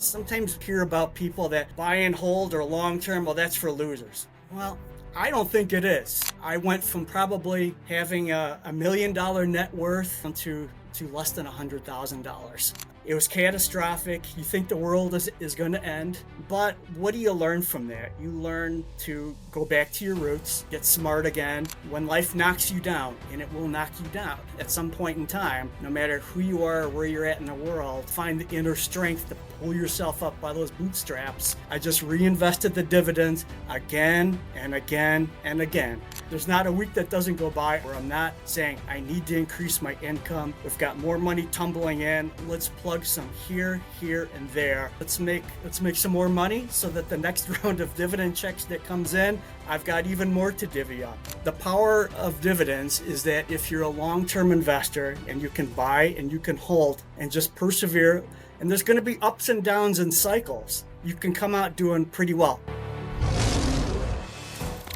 Sometimes you hear about people that buy and hold or long term, well, that's for losers. Well, I don't think it is. I went from probably having a $1 million net worth to less than $100,000. It was catastrophic. You think the world is going to end. But what do you learn from that? You learn to go back to your roots, get smart again. When life knocks you down, and it will knock you down at some point in time, no matter who you are or where you're at in the world, find the inner strength to pull yourself up by those bootstraps. I just reinvested the dividends again and again and again. There's not a week that doesn't go by where I'm not saying I need to increase my income. We've got more money tumbling in. Let's plug some here, and there. Let's make some more money so that the next round of dividend checks that comes in, I've got even more to divvy up. The power of dividends is that if you're a long-term investor and you can buy and you can hold and just persevere, and there's going to be ups and downs and cycles, you can come out doing pretty well.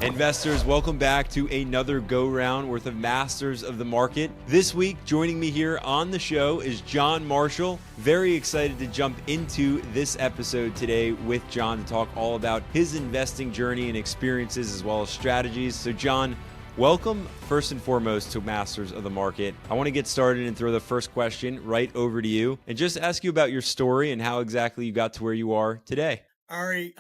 Investors, welcome back to another go-round worth of Masters of the Market. This week, joining me here on the show is John Marshall. Very excited to jump into this episode today with John to talk all about his investing journey and experiences as well as strategies. So John, welcome first and foremost to Masters of the Market. I want to get started and throw the first question right over to you and just ask you about your story and how exactly you got to where you are today. Ari,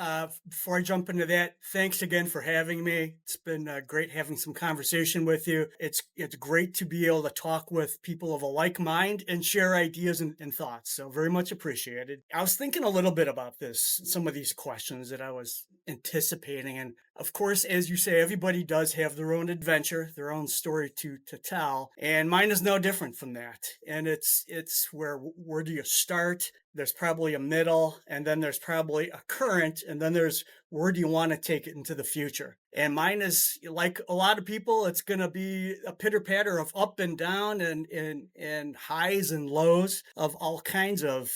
before I jump into that, thanks again for having me. It's been great having some conversation with you. It's great to be able to talk with people of a like mind and share ideas and thoughts. So very much appreciated. I was thinking a little bit about some of these questions that I was anticipating. And of course, as you say, everybody does have their own adventure, their own story to tell. And mine is no different from that. And it's where do you start? There's probably a middle, and then there's probably a current, and then there's where do you want to take it into the future? And mine is, like a lot of people, it's going to be a pitter patter of up and down and highs and lows of all kinds of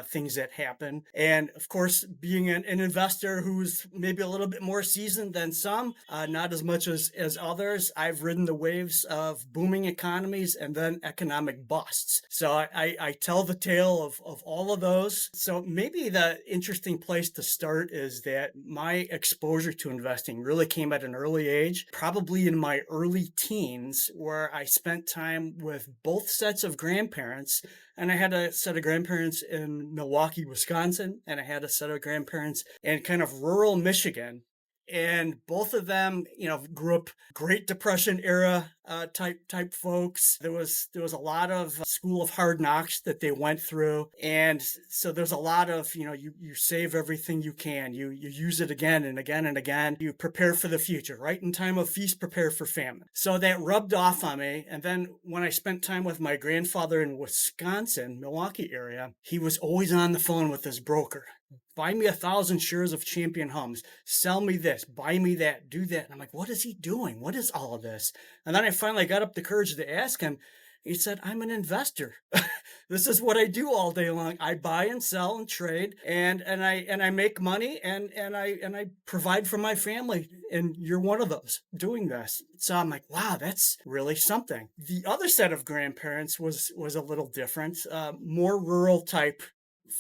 things that happen. And of course, being an investor who's maybe a little bit more seasoned than some, not as much as others, I've ridden the waves of booming economies and then economic busts. So I tell the tale of all of those. So maybe the interesting place to start is that my exposure to investing really came at an early age, probably in my early teens, where I spent time with both sets of grandparents. And I had a set of grandparents in Milwaukee, Wisconsin, and I had a set of grandparents in kind of rural Michigan. And both of them, grew up Great Depression era type folks. There was a lot of school of hard knocks that they went through, and so there's a lot of you save everything you can, you use it again and again and again. You prepare for the future, right? In time of feast, prepare for famine. So that rubbed off on me. And then when I spent time with my grandfather in Wisconsin, Milwaukee area, he was always on the phone with his broker. Buy me 1,000 shares of Champion Homes. Sell me this. Buy me that. Do that. And I'm like, what is he doing? What is all of this? And then I finally got up the courage to ask him. He said, I'm an investor. This is what I do all day long. I buy and sell and trade, and I make money and I provide for my family. And you're one of those doing this. So I'm like, wow, that's really something. The other set of grandparents was a little different, more rural type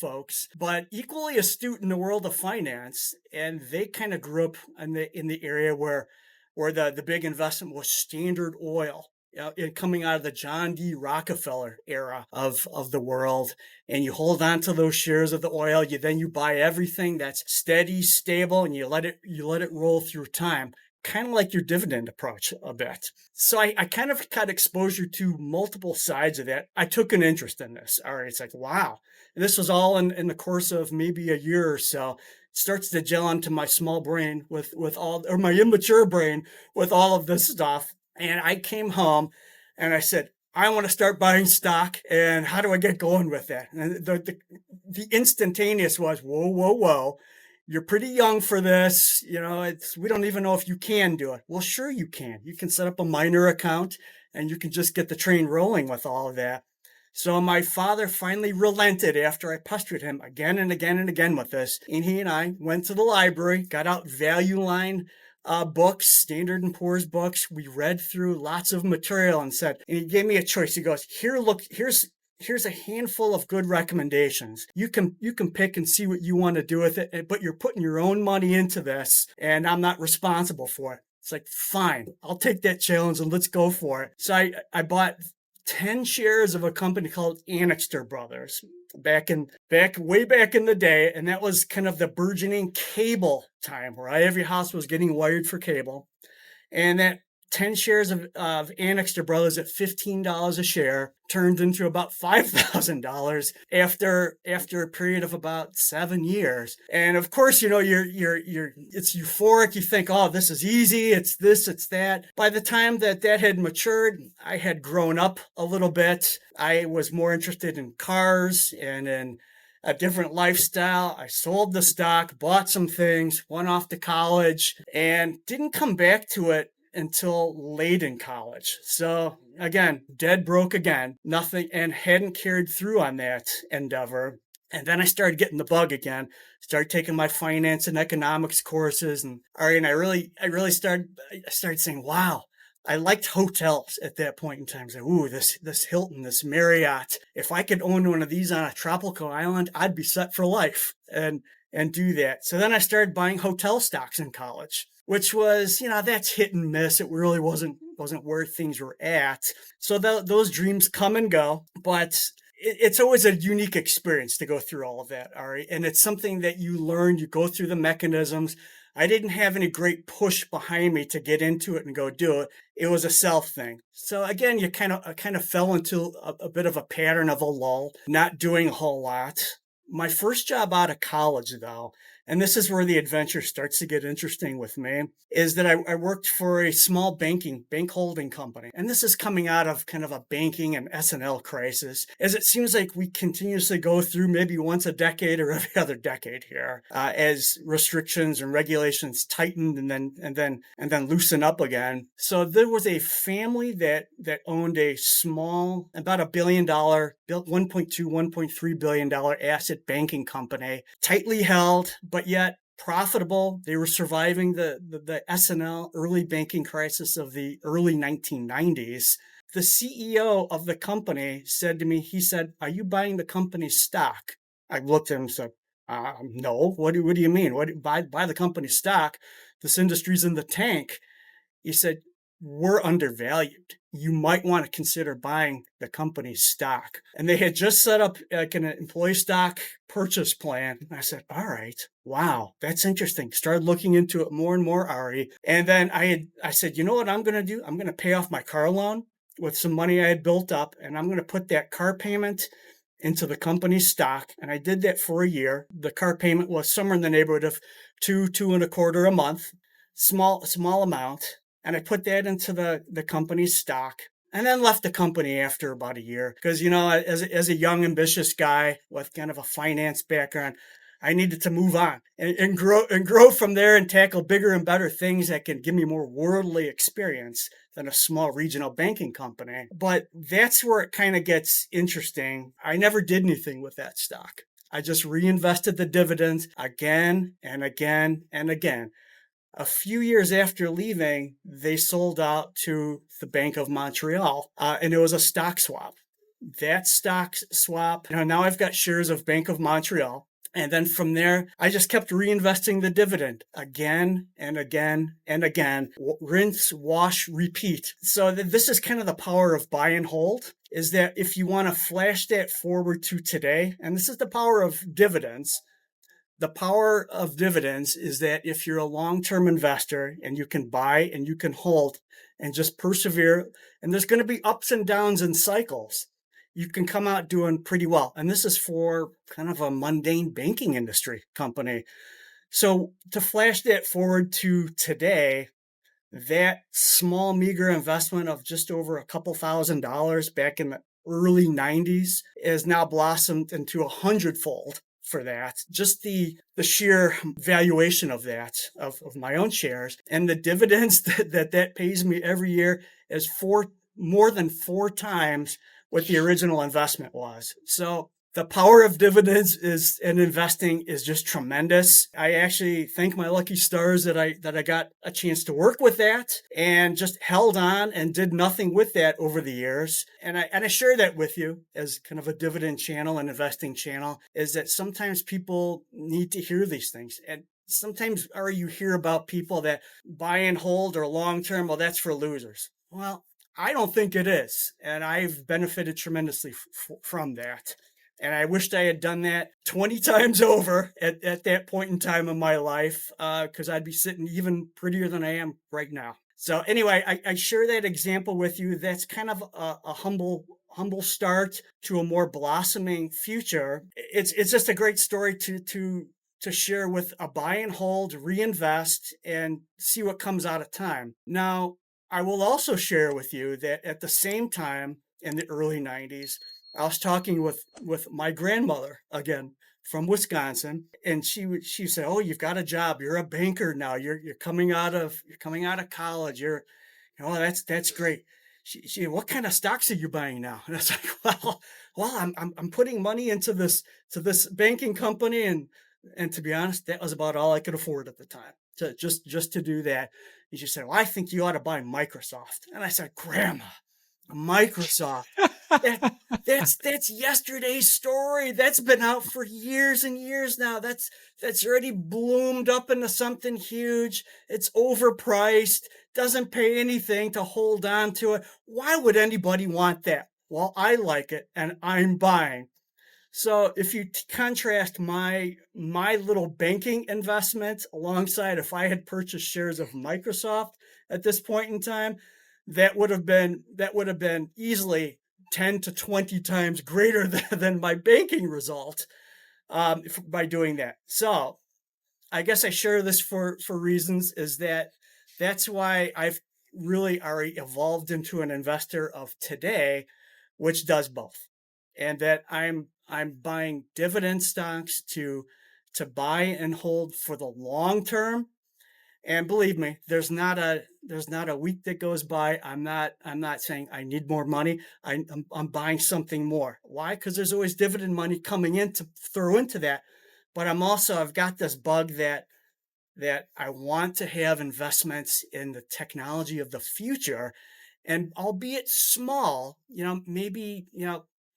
folks, but equally astute in the world of finance. And they kind of grew up in the area where the big investment was Standard Oil. Coming out of the John D. Rockefeller era of the world, and you hold on to those shares of the oil. You buy everything that's steady, stable, and you let it roll through time. Kind of like your dividend approach a bit. So I kind of got exposure to multiple sides of that. I took an interest in this. All right, it's like, wow. And this was all in the course of maybe a year or so. It starts to gel onto my small brain with all, or my immature brain with all of this stuff. And I came home and I said, I want to start buying stock. And how do I get going with that? And the instantaneous was, whoa. You're pretty young for this. We don't even know if you can do it. Well, sure you can. You can set up a minor account and you can just get the train rolling with all of that. So my father finally relented after I pestered him again and again and again with this. And he and I went to the library, got out Value Line books, Standard & Poor's books. We read through lots of material and he gave me a choice. He goes, here's here's a handful of good recommendations. You can pick and see what you want to do with it, but you're putting your own money into this, and I'm not responsible for it. It's like, fine, I'll take that challenge and let's go for it. So I bought 10 shares of a company called Annixter Brothers way back in the day, and that was kind of the burgeoning cable time where every house was getting wired for cable. And that 10 shares of Annixter Brothers at $15 a share turned into about $5,000 after a period of about 7 years. And of course, it's euphoric. You think, oh, this is easy. It's this, it's that. By the time that had matured, I had grown up a little bit. I was more interested in cars and in a different lifestyle. I sold the stock, bought some things, went off to college, and didn't come back to it until late in college. So again, dead broke again, nothing, and hadn't carried through on that endeavor. And then I started getting the bug again, started taking my finance and economics courses. And I really started saying, wow, I liked hotels at that point in time. So, ooh, this Hilton, this Marriott. If I could own one of these on a tropical island, I'd be set for life and do that. So then I started buying hotel stocks in college, which was, that's hit and miss. It really wasn't where things were at. So those dreams come and go, but it's always a unique experience to go through all of that, Ari. And it's something that you learn, you go through the mechanisms. I didn't have any great push behind me to get into it and go do it. It was a self thing. So again, you kind of fell into a bit of a pattern of a lull, not doing a whole lot. My first job out of college, though, and this is where the adventure starts to get interesting with me, is that I worked for a small bank holding company. And this is coming out of kind of a banking and S&L crisis, as it seems like we continuously go through maybe once a decade or every other decade here, as restrictions and regulations tightened and then loosen up again. So there was a family that owned a small, about $1 billion, $1.3 billion asset banking company, tightly held, but yet profitable. They were surviving the S&L early banking crisis of the early 1990s. The CEO of the company said to me, he said, "Are you buying the company's stock?" I looked at him and said, "No. What do you mean? Buy the company's stock? This industry's in the tank." He said, "We're undervalued. You might want to consider buying the company's stock." And they had just set up like an employee stock purchase plan. And I said, all right, wow, that's interesting. Started looking into it more and more, Ari. And then I said, you know what I'm going to do? I'm going to pay off my car loan with some money I had built up, and I'm going to put that car payment into the company's stock. And I did that for a year. The car payment was somewhere in the neighborhood of two and a quarter a month, small amount. And I put that into the company's stock, and then left the company after about a year. Because, as a young, ambitious guy with kind of a finance background, I needed to move on and grow from there and tackle bigger and better things that can give me more worldly experience than a small regional banking company. But that's where it kind of gets interesting. I never did anything with that stock. I just reinvested the dividends again and again and again. A few years after leaving, they sold out to the Bank of Montreal, and it was a stock swap. That stock swap, now I've got shares of Bank of Montreal. And then from there, I just kept reinvesting the dividend again and again and again. Rinse, wash, repeat. So this is kind of the power of buy and hold, is that if you want to flash that forward to today, and this is the power of dividends. The power of dividends is that if you're a long-term investor and you can buy and you can hold and just persevere, and there's going to be ups and downs and cycles, you can come out doing pretty well. And this is for kind of a mundane banking industry company. So to flash that forward to today, that small, meager investment of just over a couple $1,000s back in the early 90s is now blossomed into 100-fold. For that, just the sheer valuation of that, of my own shares, and the dividends that pays me every year is more than 4 times what the original investment was. So The power of dividends is and investing is just tremendous. I actually thank my lucky stars that I got a chance to work with that and just held on and did nothing with that over the years. And I share that with you as kind of a dividend channel and investing channel, is that sometimes people need to hear these things. And sometimes or you hear about people that buy and hold or long term, well, that's for losers. Well, I don't think it is. And I've benefited tremendously from that. And I wished I had done that 20 times over at that point in time in my life, because I'd be sitting even prettier than I am right now. So anyway, I share that example with you. That's kind of a humble start to a more blossoming future. It's just a great story to share with a buy and hold, reinvest, and see what comes out of time. Now, I will also share with you that at the same time in the early 90s, I was talking with my grandmother again from Wisconsin, and she said, "Oh, you've got a job. You're a banker now. You're coming out of college. That's great." She what kind of stocks are you buying now? And I was like, I'm putting money into this banking company, and to be honest, that was about all I could afford at the time to just to do that. And she said, "Well, I think you ought to buy Microsoft." And I said, "Grandma, Microsoft. That that's yesterday's story. That's been out for years and years now. That's already bloomed up into something huge. It's overpriced, doesn't pay anything to hold on to it. Why would anybody want that?" Well, I like it and I'm buying. So if you contrast my little banking investment alongside if I had purchased shares of Microsoft at this point in time, that would have been easily 10 to 20 times greater than my banking result, by doing that. So I guess I share this for reasons is that that's why I've really already evolved into an investor of today, which does both, and that I'm buying dividend stocks to buy and hold for the long term. And believe me, there's not a week that goes by I'm not saying I need more money. I'm buying something more. Why? Because there's always dividend money coming in to throw into that. But I've got this bug that I want to have investments in the technology of the future, and albeit small, maybe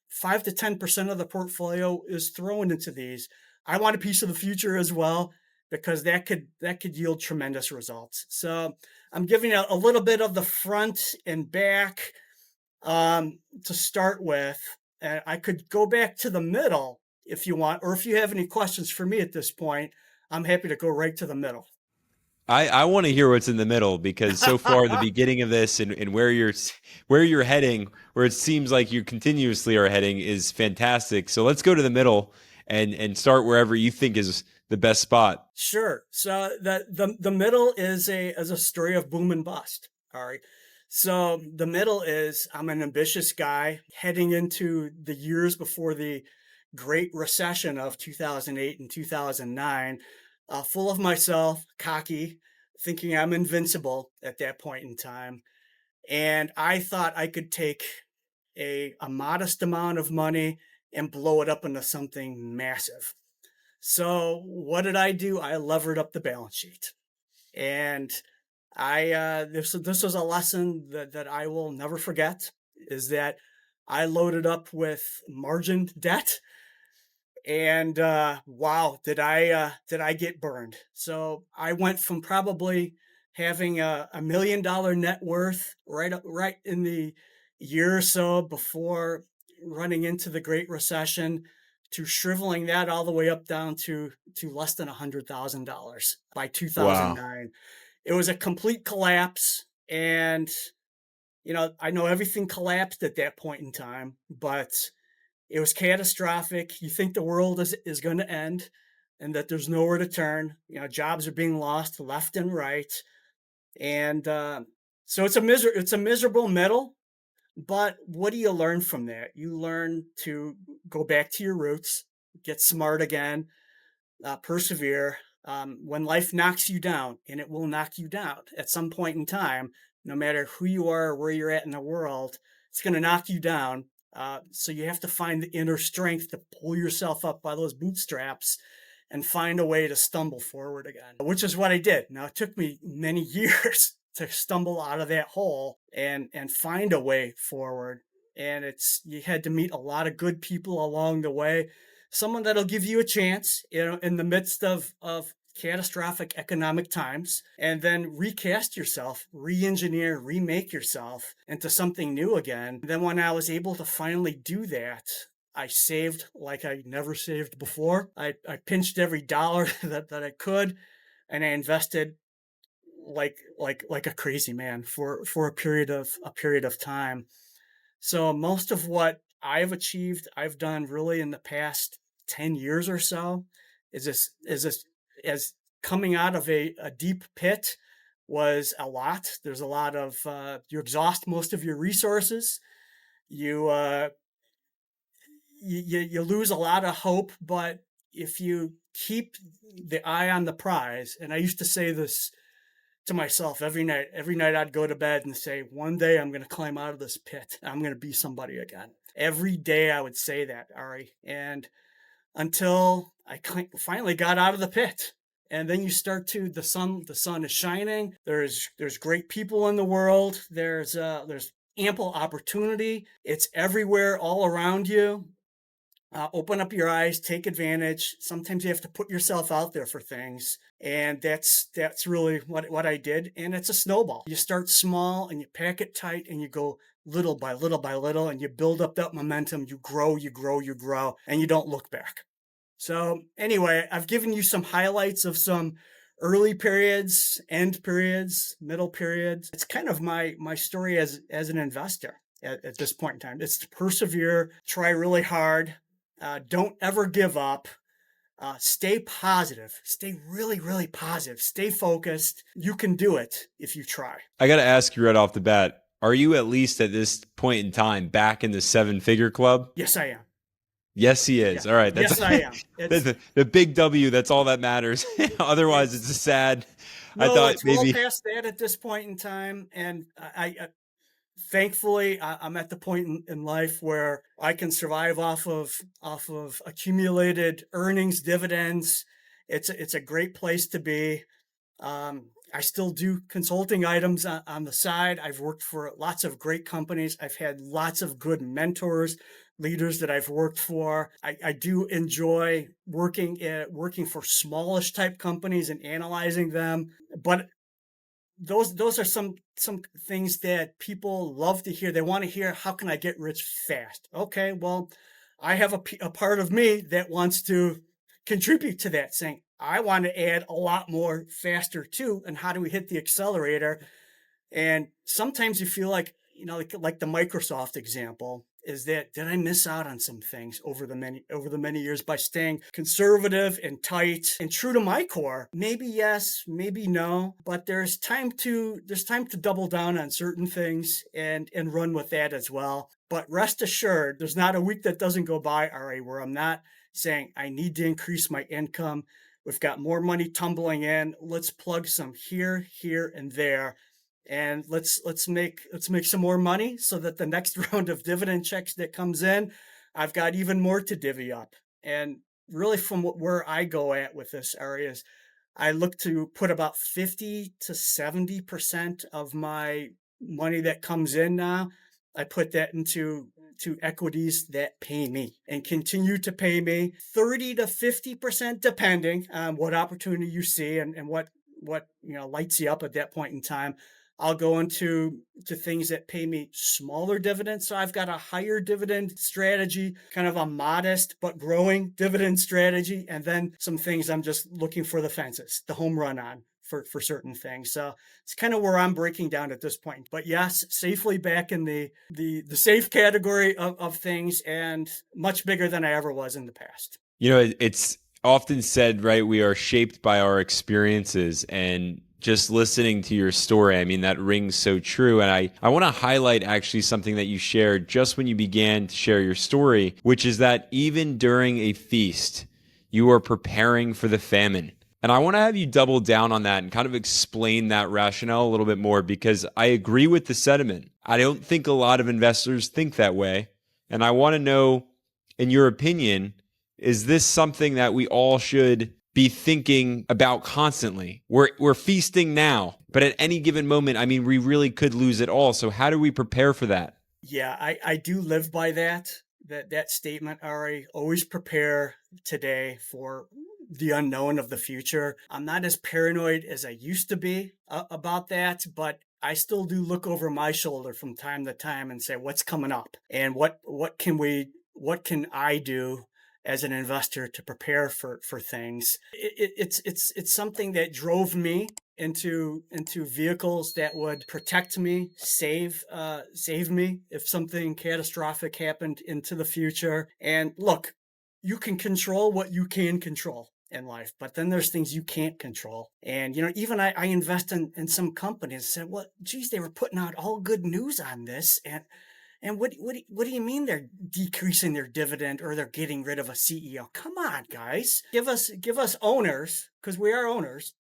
5 to 10% of the portfolio is thrown into these. I want a piece of the future as well because that could yield tremendous results. So I'm giving a little bit of the front and back, to start with. I could go back to the middle if you want, or if you have any questions for me at this point, I'm happy to go right to the middle. I want to hear what's in the middle because so far the beginning of this and where you're heading, where it seems like you continuously are heading, is fantastic. So let's go to the middle and start wherever you think is the best spot. Sure. So the middle is a story of boom and bust. All right. So the middle is I'm an ambitious guy heading into the years before the Great Recession of 2008 and 2009, full of myself, cocky, thinking I'm invincible at that point in time. And I thought I could take a modest amount of money and blow it up into something massive. So what did I do? I levered up the balance sheet, and this was a lesson that I will never forget. Is that I loaded up with margin debt, and wow, did I get burned? So I went from probably having $1 million net worth right in the year or so before running into the Great Recession to shriveling that all the way up down to less than $100,000 by Wow. 2009. It was a complete collapse, and I know everything collapsed at that point in time, but it was catastrophic. You think the world is going to end and that there's nowhere to turn. Jobs are being lost left and right. And so it's a miserable middle. But what do you learn from that? You learn to go back to your roots, get smart again, persevere. When life knocks you down, and it will knock you down at some point in time, no matter who you are or where you're at in the world, it's going to knock you down. So you have to find the inner strength to pull yourself up by those bootstraps and find a way to stumble forward again, which is what I did. Now, it took me many years to stumble out of that hole and find a way forward. And you had to meet a lot of good people along the way. Someone that'll give you a chance, in the midst of catastrophic economic times, and then recast yourself, re-engineer, remake yourself into something new again. Then when I was able to finally do that, I saved like I never saved before. I pinched every dollar that I could, and I invested like a crazy man for a period of time. So most of what I've achieved, I've done really in the past 10 years or so, is this as coming out of a deep pit was a lot. There's a lot of you exhaust most of your resources. You you lose a lot of hope, but if you keep the eye on the prize, and I used to say this to myself every night. Every night I'd go to bed and say, one day I'm going to climb out of this pit. I'm going to be somebody again. Every day I would say that, Ari. And until I finally got out of the pit. And then you start the sun is shining. There's great people in the world. There's ample opportunity. It's everywhere all around you. Open up your eyes, take advantage. Sometimes you have to put yourself out there for things. And that's really what I did. And it's a snowball. You start small and you pack it tight and you go little by little by little and you build up that momentum. You grow, and you don't look back. So anyway, I've given you some highlights of some early periods, end periods, middle periods. It's kind of my story as an investor at this point in time. It's to persevere, try really hard. Don't ever give up. Stay positive. Stay really, really positive. Stay focused. You can do it if you try. I got to ask you right off the bat, are you at least at this point in time back in the 7-figure club? Yes, I am. Yes, he is. Yeah. All right. Yes, I am. The big W. That's all that matters. Otherwise, it's a sad. No, I thought it's maybe well past that at this point in time, and I thankfully I'm at the point in life where I can survive off of accumulated earnings, dividends. It's a great place to be. I still do consulting items on the side. I've worked for lots of great companies. I've had lots of good mentors, leaders that I've worked for. I do enjoy working for smallish type companies and analyzing them. But those are some things that people love to hear. They want to hear, how can I get rich fast? Okay, well, I have a part of me that wants to contribute to that, saying, I want to add a lot more faster too. And how do we hit the accelerator? And sometimes you feel like, like the Microsoft example, is that did I miss out on some things over the many years by staying conservative and tight and true to my core? Maybe yes, maybe no, but there's time to double down on certain things and run with that as well. But rest assured, there's not a week that doesn't go by, Ari, where I'm not saying I need to increase my income. We've got more money tumbling in. Let's plug some here, and there. And let's make some more money so that the next round of dividend checks that comes in, I've got even more to divvy up. And really, from where I go at with this areas, I look to put about 50 to 70% of my money that comes in now. I put that into equities that pay me and continue to pay me 30 to 50%, depending on what opportunity you see and what lights you up at that point in time. I'll go into things that pay me smaller dividends. So I've got a higher dividend strategy, kind of a modest but growing dividend strategy, and then some things I'm just looking for the fences, the home run on for certain things. So it's kind of where I'm breaking down at this point. But yes, safely back in the safe category of things, and much bigger than I ever was in the past. It's often said, right, we are shaped by our experiences, and just listening to your story, I mean, that rings so true. And I want to highlight actually something that you shared just when you began to share your story, which is that even during a feast, you are preparing for the famine. And I want to have you double down on that and kind of explain that rationale a little bit more, because I agree with the sentiment. I don't think a lot of investors think that way. And I want to know, in your opinion, is this something that we all should be thinking about constantly? We're feasting now, but at any given moment, I mean, we really could lose it all. So how do we prepare for that? Yeah, I do live by that statement, Ari. Always prepare today for the unknown of the future. I'm not as paranoid as I used to be about that, but I still do look over my shoulder from time to time and say, what's coming up, and what can I do as an investor to prepare for things. It's something that drove me into vehicles that would protect me, save me if something catastrophic happened into the future. And look, you can control what you can control in life, but then there's things you can't control. And even I invest in some companies. Said, well, geez, they were putting out all good news on this, and what do you mean they're decreasing their dividend or they're getting rid of a CEO? Come on, guys. Give us owners, because we are owners.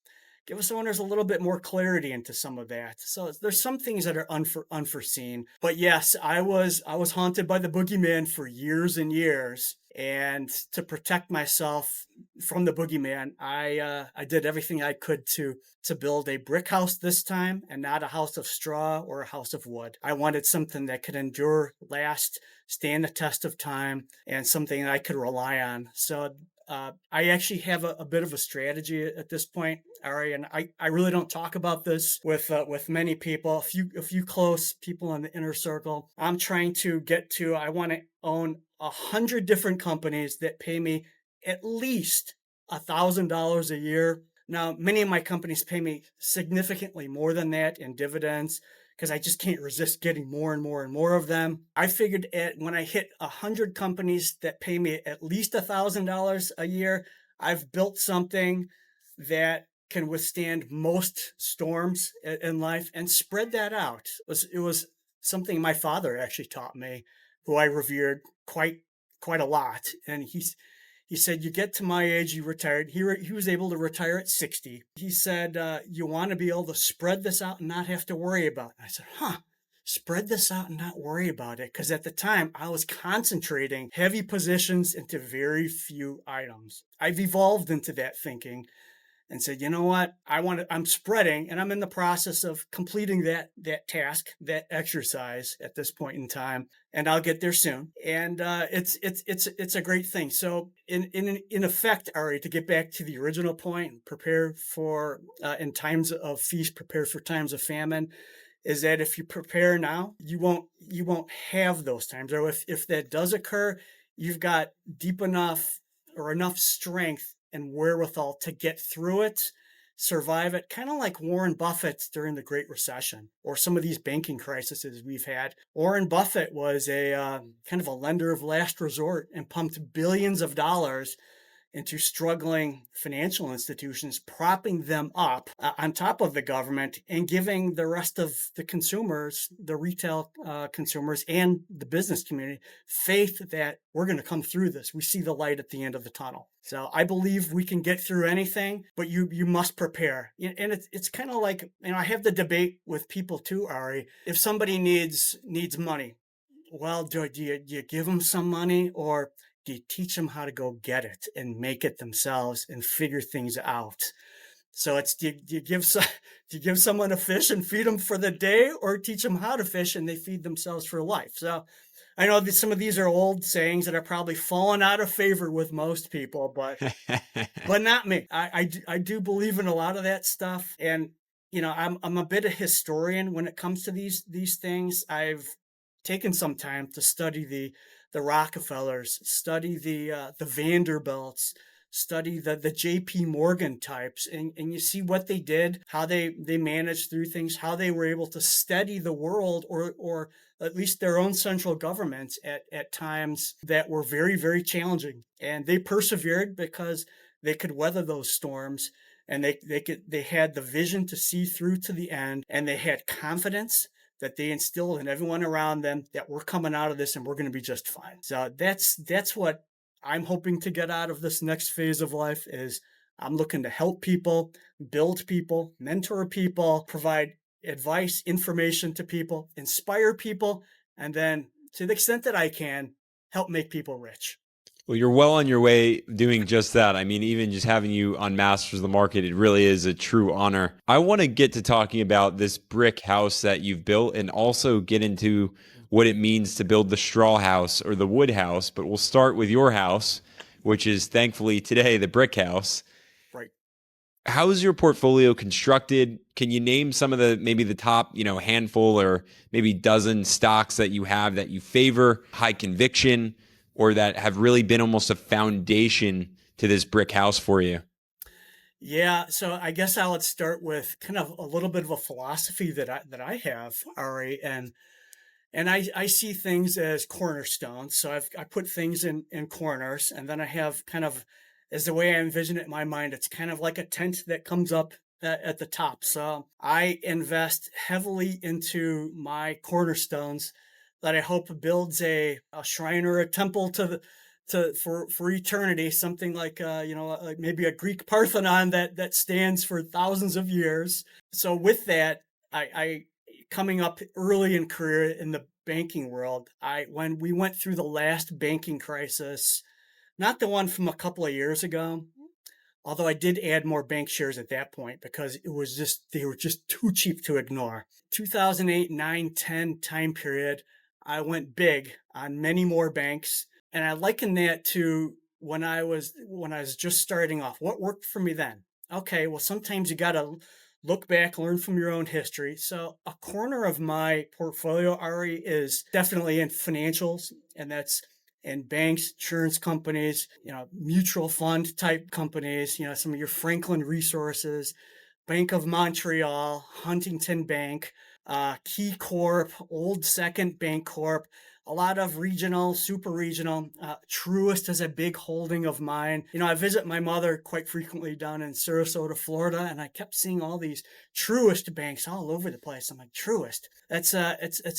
Give us owners a little bit more clarity into some of that. So there's some things that are unforeseen. But yes, I was haunted by the boogeyman for years and years. And to protect myself from the boogeyman, I did everything I could to build a brick house this time, and not a house of straw or a house of wood. I wanted something that could endure, last, stand the test of time, and something that I could rely on. So I actually have a bit of a strategy at this point, Ari, and I really don't talk about this with many people. A few close people in the inner circle. I'm trying to get to. I want to own 100 different companies that pay me at least $1,000 a year. Now, many of my companies pay me significantly more than that in dividends, because I just can't resist getting more and more and more of them. I figured when I hit 100 companies that pay me at least $1,000 a year, I've built something that can withstand most storms in life, and spread that out. It was something my father actually taught me, who I revered quite a lot. And he said, you get to my age, you retired. He was able to retire at 60. He said, you want to be able to spread this out and not have to worry about it. I said, spread this out and not worry about it. Because at the time, I was concentrating heavy positions into very few items. I've evolved into that thinking and said, you know what, I'm spreading, and I'm in the process of completing that task, that exercise at this point in time, and I'll get there soon. And it's a great thing. So in effect, Ari, to get back to the original point, prepare for in times of feast, prepare for times of famine, is that if you prepare now, you won't have those times. Or if that does occur, you've got deep enough or enough strength and wherewithal to get through it, survive it, kind of like Warren Buffett during the Great Recession or some of these banking crises we've had. Warren Buffett was a kind of a lender of last resort and pumped billions of dollars into struggling financial institutions, propping them up on top of the government, and giving the rest of the consumers, the retail consumers and the business community, faith that we're going to come through this. We see the light at the end of the tunnel. So I believe we can get through anything, but you must prepare. And it's kind of like, I have the debate with people too, Ari. If somebody needs money, well, do you give them some money, or do you teach them how to go get it and make it themselves and figure things out? So it's, do you give someone a fish and feed them for the day, or teach them how to fish and they feed themselves for life? So I know that some of these are old sayings that are probably fallen out of favor with most people, but not me. I do believe in a lot of that stuff. And I'm a bit of historian when it comes to these things. I've taken some time to study the Rockefellers, study the Vanderbilts, study the J.P. Morgan types, and you see what they did, how they managed through things, how they were able to steady the world, or at least their own central governments at times that were very, very challenging. And they persevered because they could weather those storms, and they had the vision to see through to the end, and they had confidence that they instilled in everyone around them that we're coming out of this and we're going to be just fine. So that's what I'm hoping to get out of this next phase of life. Is I'm looking to help people, build people, mentor people, provide advice, information to people, inspire people, and then to the extent that I can, help make people rich. Well, you're well on your way doing just that. I mean, even just having you on Masters of the Market, it really is a true honor. I want to get to talking about this brick house that you've built and also get into what it means to build the straw house or the wood house. But we'll start with your house, which is thankfully today the brick house. Right. How is your portfolio constructed? Can you name some of the maybe the top, handful or maybe dozen stocks that you have that you favor, high conviction, or that have really been almost a foundation to this brick house for you? Yeah, so I guess I would start with kind of a little bit of a philosophy that I have, Ari, and I see things as cornerstones. So I put things in corners, and then I have kind of, as the way I envision it in my mind, it's kind of like a tent that comes up at the top. So I invest heavily into my cornerstones that I hope builds a shrine or a temple for eternity, something like maybe a Greek Parthenon that stands for thousands of years. So with that, I coming up early in career in the banking world, I when we went through the last banking crisis, not the one from a couple of years ago, although I did add more bank shares at that point because they were just too cheap to ignore. 2008, 9, 10 time period, I went big on many more banks, and I liken that to when I was just starting off. What worked for me then? Okay, well sometimes you got to look back, learn from your own history. So a corner of my portfolio, Ari, is definitely in financials, and that's in banks, insurance companies, mutual fund type companies, some of your Franklin Resources, Bank of Montreal, Huntington Bank, Key Corp, Old Second Bank Corp, a lot of regional, super regional. Truist is a big holding of mine. I visit my mother quite frequently down in Sarasota, Florida, and I kept seeing all these Truist banks all over the place. I'm like, Truist, it's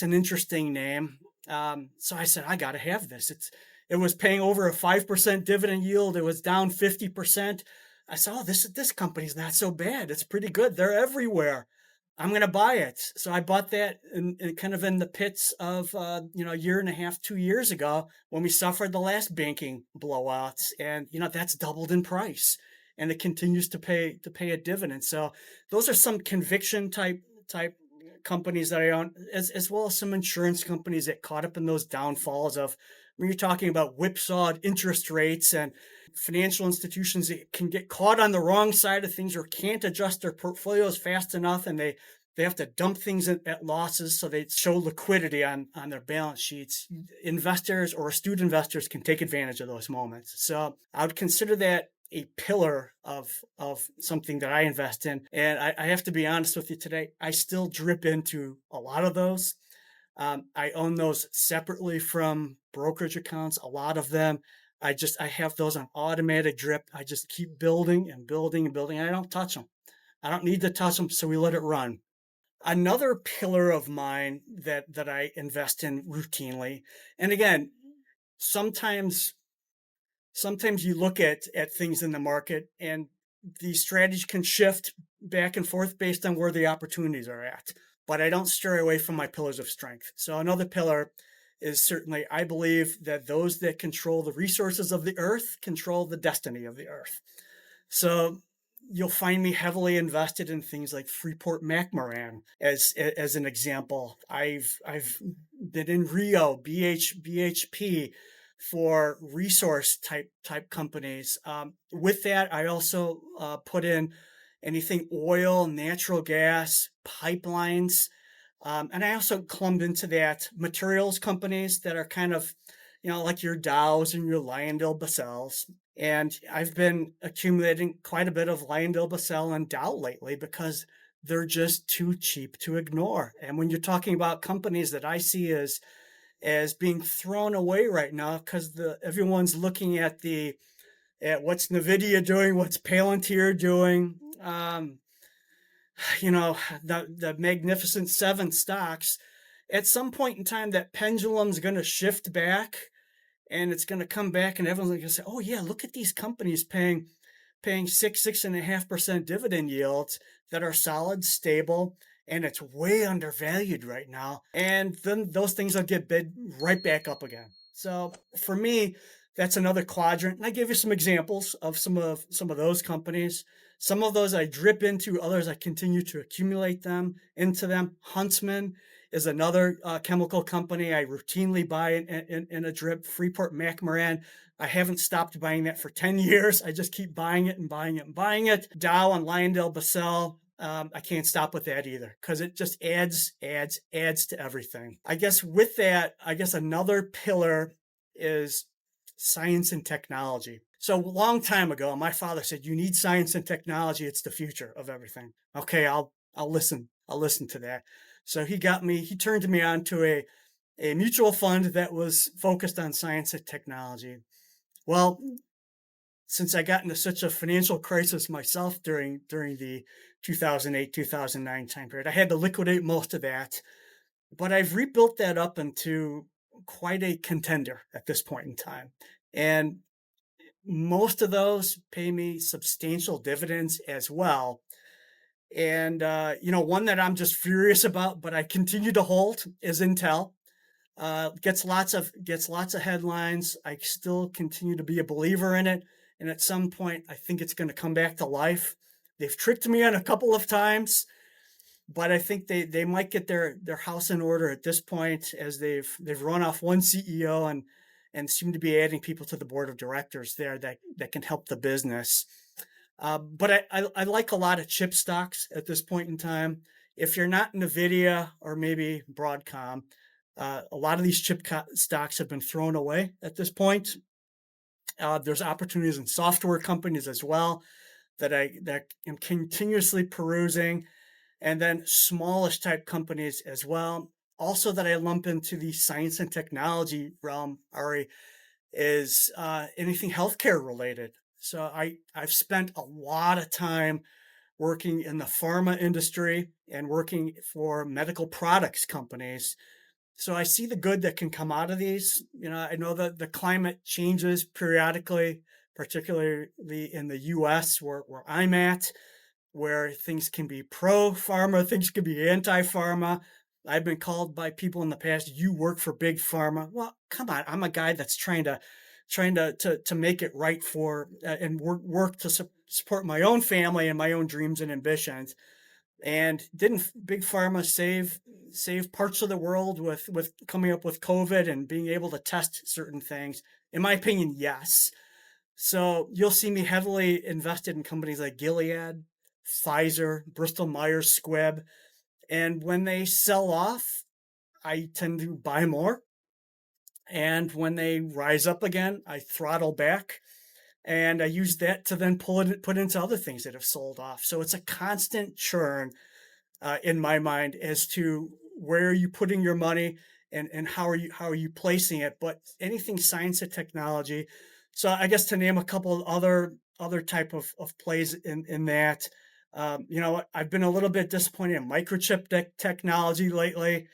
an interesting name. So I said, I got to have this. It was paying over a 5% dividend yield. It was down 50%. I said, oh, this company's not so bad. It's pretty good. They're everywhere. I'm going to buy it. So I bought that in kind of in the pits of, a year and a half, 2 years ago when we suffered the last banking blowouts. And, that's doubled in price and it continues to pay a dividend. So those are some conviction type companies that I own, as well as some insurance companies that caught up in those downfalls of when you're talking about whipsawed interest rates and financial institutions that can get caught on the wrong side of things or can't adjust their portfolios fast enough, and they have to dump things at losses so they show liquidity on their balance sheets. Investors or astute investors can take advantage of those moments. So I would consider that a pillar of something that I invest in. And I have to be honest with you today, I still drip into a lot of those. I own those separately from brokerage accounts, a lot of them. I have those on automatic drip. I just keep building and building and building. And I don't touch them. I don't need to touch them, so we let it run. Another pillar of mine that I invest in routinely, and again, sometimes you look at things in the market and the strategy can shift back and forth based on where the opportunities are at. But I don't stray away from my pillars of strength. So another pillar is certainly I believe that those that control the resources of the earth control the destiny of the earth. So you'll find me heavily invested in things like Freeport McMoran as an example. I've been in Rio, BHP for resource type companies. With that, I also put in anything oil, natural gas, pipelines. And I also clumped into that materials companies that are kind of, like your Dows and your LyondellBasell's. And I've been accumulating quite a bit of LyondellBasell and Dow lately because they're just too cheap to ignore. And when you're talking about companies that I see as being thrown away right now because everyone's looking at what's Nvidia doing, what's Palantir doing, the Magnificent Seven stocks. At some point in time, that pendulum's going to shift back, and it's going to come back, and everyone's going to say, "Oh yeah, look at these companies paying 6.5% dividend yields that are solid, stable." And it's way undervalued right now. And then those things will get bid right back up again. So for me, that's another quadrant. And I give you some examples of some of those companies. Some of those I drip into, others I continue to accumulate them into them. Huntsman is another chemical company I routinely buy in a drip. Freeport McMoran, I haven't stopped buying that for 10 years. I just keep buying it and buying it and buying it. Dow and Lyondell-Basell, I can't stop with that either because it just adds to everything. I guess with that, I guess another pillar is science and technology. So a long time ago, my father said, "You need science and technology. It's the future of everything." Okay, I'll listen. I'll listen to that. So he got me. He turned me on to a mutual fund that was focused on science and technology. Well, since I got into such a financial crisis myself during the 2008 2009 time period, I had to liquidate most of that, but I've rebuilt that up into quite a contender at this point in time. And most of those pay me substantial dividends as well. And one that I'm just furious about, but I continue to hold is Intel. Gets lots of headlines. I still continue to be a believer in it, and at some point, I think it's going to come back to life. They've tricked me on a couple of times, but I think they might get their house in order at this point, as they've run off one CEO and seem to be adding people to the board of directors there that can help the business. But I like a lot of chip stocks at this point in time. If you're not Nvidia or maybe Broadcom, a lot of these stocks have been thrown away at this point. There's opportunities in software companies as well that am continuously perusing, and then smallish type companies as well. Also, that I lump into the science and technology realm, Ari, is anything healthcare related. So I've spent a lot of time working in the pharma industry and working for medical products companies. So I see the good that can come out of these. I know that the climate changes periodically, particularly in the US where I'm at, where things can be pro pharma, things can be anti pharma. I've been called by people in the past, "You work for big pharma." Well, come on, I'm a guy that's trying to make it right for and work to support my own family and my own dreams and ambitions. And didn't big pharma save parts of the world with coming up with COVID and being able to test certain things? In my opinion, yes. So you'll see me heavily invested in companies like Gilead, Pfizer, Bristol Myers Squibb. And when they sell off, I tend to buy more. And when they rise up again, I throttle back. And I use that to then put into other things that have sold off. So it's a constant churn in my mind as to where are you putting your money and how are you placing it. But anything science and technology. So I guess to name a couple of other type of plays in that. I've been a little bit disappointed in microchip technology lately.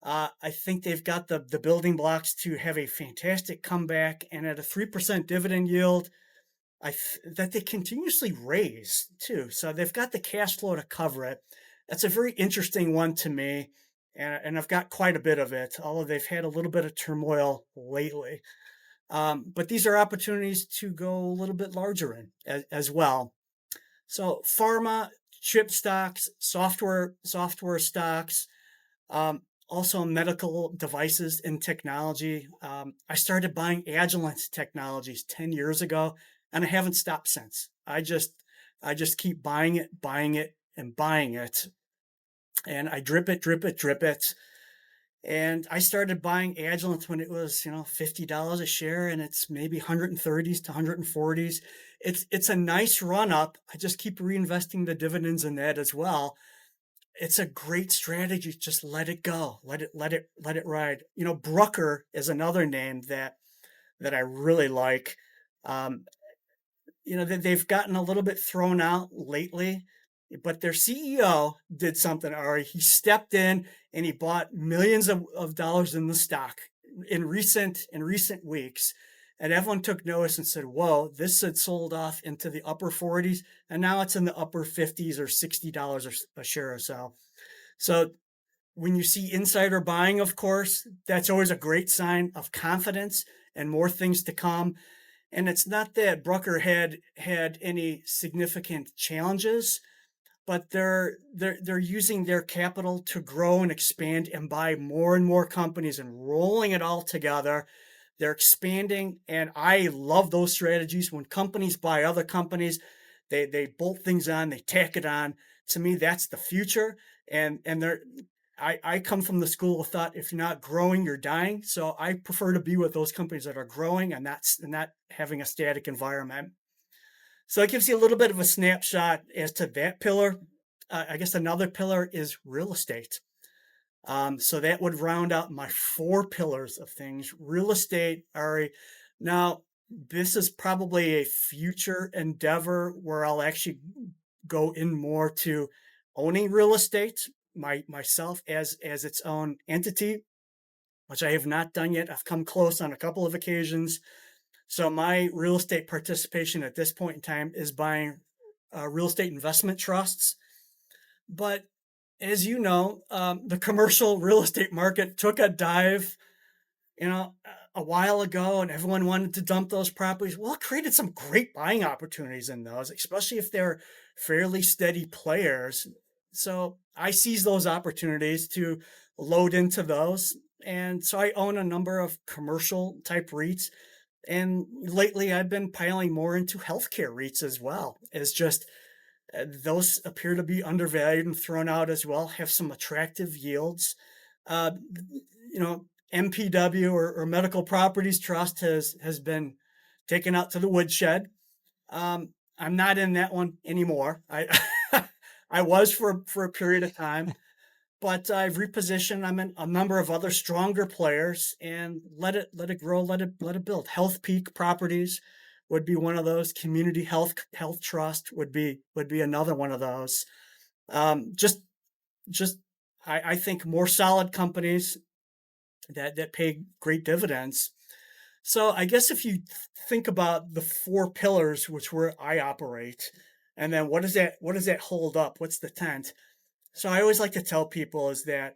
I think they've got the building blocks to have a fantastic comeback, and at a 3% dividend yield, that they continuously raise too. So they've got the cash flow to cover it. That's a very interesting one to me, and I've got quite a bit of it, although they've had a little bit of turmoil lately. But these are opportunities to go a little bit larger in as well. So pharma, chip stocks, software stocks, also medical devices and technology. I started buying Agilent Technologies 10 years ago, and I haven't stopped since. I just keep buying it, and buying it, and I drip it. And I started buying Agilent when it was, $50 a share, and it's maybe 130s to 140s. It's a nice run up. I just keep reinvesting the dividends in that as well. It's a great strategy. Just let it go. Let it ride. Brucker is another name that I really like. Um, they've gotten a little bit thrown out lately, but their CEO did something, Ari. He stepped in and he bought millions of dollars in the stock in recent weeks. And everyone took notice and said, whoa, this had sold off into the upper 40s, and now it's in the upper 50s or $60 a share or so. So When you see insider buying, of course, that's always a great sign of confidence and more things to come. And it's not that Brucker had any significant challenges, but they're using their capital to grow and expand and buy more and more companies and rolling it all together. They're expanding, and I love those strategies. When companies buy other companies, they bolt things on, they tack it on. To me, that's the future. And they're I come from the school of thought, if you're not growing, you're dying. So I prefer to be with those companies that are growing and not having a static environment. So it gives you a little bit of a snapshot as to that pillar. I guess another pillar is real estate. So that would round out my four pillars of things. Real estate, Ari. Now, this is probably a future endeavor where I'll actually go in more to owning real estate myself as its own entity, which I have not done yet. I've come close on a couple of occasions. So my real estate participation at this point in time is buying real estate investment trusts. But as you know, the commercial real estate market took a dive, a while ago, and everyone wanted to dump those properties. Well, it created some great buying opportunities in those, especially if they're fairly steady players. So I seize those opportunities to load into those. And so I own a number of commercial type REITs. And lately I've been piling more into healthcare REITs as well. It's just those appear to be undervalued and thrown out as well, have some attractive yields. Uh, MPW or Medical Properties Trust has been taken out to the woodshed. I'm not in that one anymore. I I was for a period of time, but I've repositioned. I'm in a number of other stronger players and let it grow, let it build. Health Peak Properties would be one of those. Community Health Trust would be another one of those. Just I think more solid companies that pay great dividends. So I guess if you think about the four pillars which where I operate, and then what does that hold up? What's the tent? So I always like to tell people is that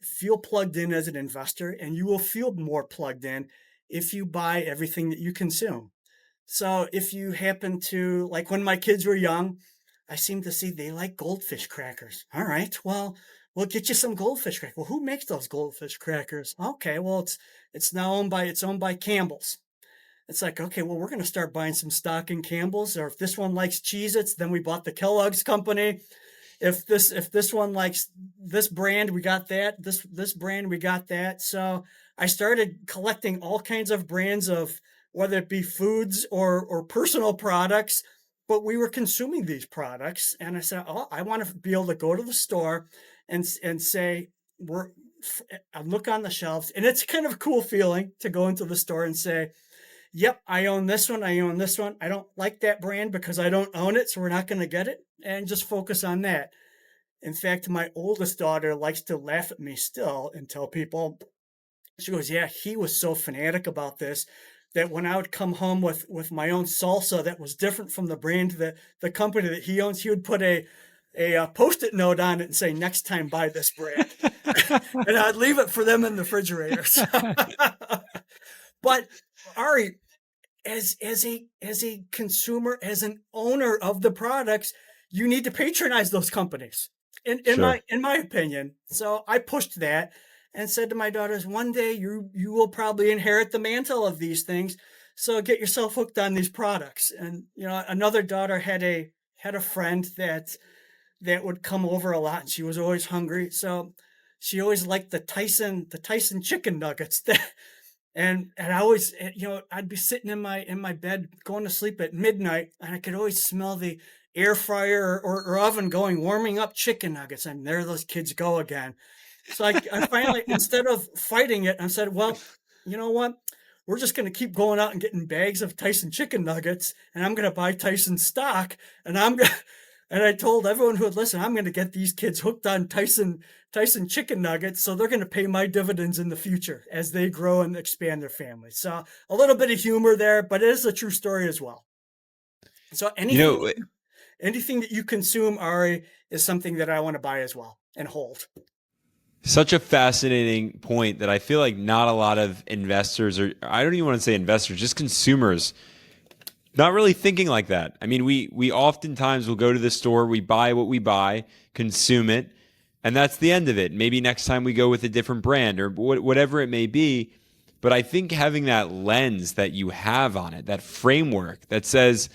feel plugged in as an investor, and you will feel more plugged in if you buy everything that you consume. So if you happen to, like when my kids were young, I seem to see they like goldfish crackers. All right, well, we'll get you some goldfish crackers. Well, who makes those goldfish crackers? Okay, well, it's now owned by Campbell's. It's like, okay, well, we're going to start buying some stock in Campbell's. Or if this one likes Cheez-Its, then we bought the Kellogg's company. If this one likes this brand, we got that. This brand, we got that. So I started collecting all kinds of brands of whether it be foods or personal products, but we were consuming these products. And I said, oh, I want to be able to go to the store and say, I look on the shelves, and it's kind of a cool feeling to go into the store and say, yep, I own this one. I own this one. I don't like that brand because I don't own it, so we're not going to get it, and just focus on that. In fact, my oldest daughter likes to laugh at me still and tell people, she goes, yeah, he was so fanatic about this that when I would come home with my own salsa that was different from the brand that the company that he owns, he would put a post-it note on it and say, next time buy this brand. And I'd leave it for them in the refrigerator. But Ari, as a consumer, as an owner of the products, you need to patronize those companies. In Sure. my opinion. So I pushed that and said to my daughters, one day you will probably inherit the mantle of these things. So get yourself hooked on these products. And another daughter had a friend that would come over a lot, and she was always hungry. So she always liked the Tyson chicken nuggets. And I always, I'd be sitting in my bed going to sleep at midnight, and I could always smell the air fryer or oven warming up chicken nuggets, and there those kids go again. So I finally, instead of fighting it, I said, well, you know what? We're just going to keep going out and getting bags of Tyson chicken nuggets, and I'm going to buy Tyson stock, and and I told everyone who would listen, I'm going to get these kids hooked on Tyson chicken nuggets, so they're going to pay my dividends in the future as they grow and expand their families. So a little bit of humor there, but it is a true story as well. So You know, anything that you consume, Ari, is something that I want to buy as well and hold. Such a fascinating point that I feel like not a lot of investors, or I don't even want to say investors, just consumers, not really thinking like that. I mean, we oftentimes will go to the store, we buy what we buy, consume it, and that's the end of it. Maybe next time we go with a different brand or whatever it may be. But I think having that lens that you have on it, that framework that says,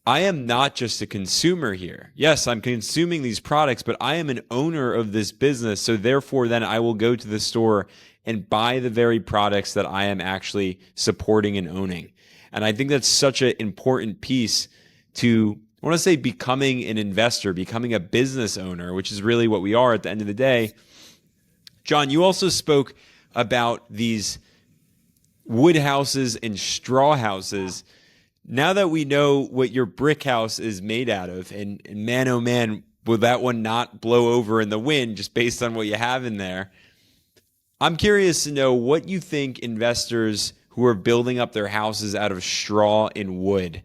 I am not just a consumer here. Yes, I'm consuming these products, but I am an owner of this business. So therefore, then I will go to the store and buy the very products that I am actually supporting and owning. And I think that's such an important piece to, I want to say, becoming an investor, becoming a business owner, which is really what we are at the end of the day. John, you also spoke about these wood houses and straw houses. Now that we know what your brick house is made out of, and man, oh man, will that one not blow over in the wind just based on what you have in there? I'm curious to know what you think investors who are building up their houses out of straw and wood,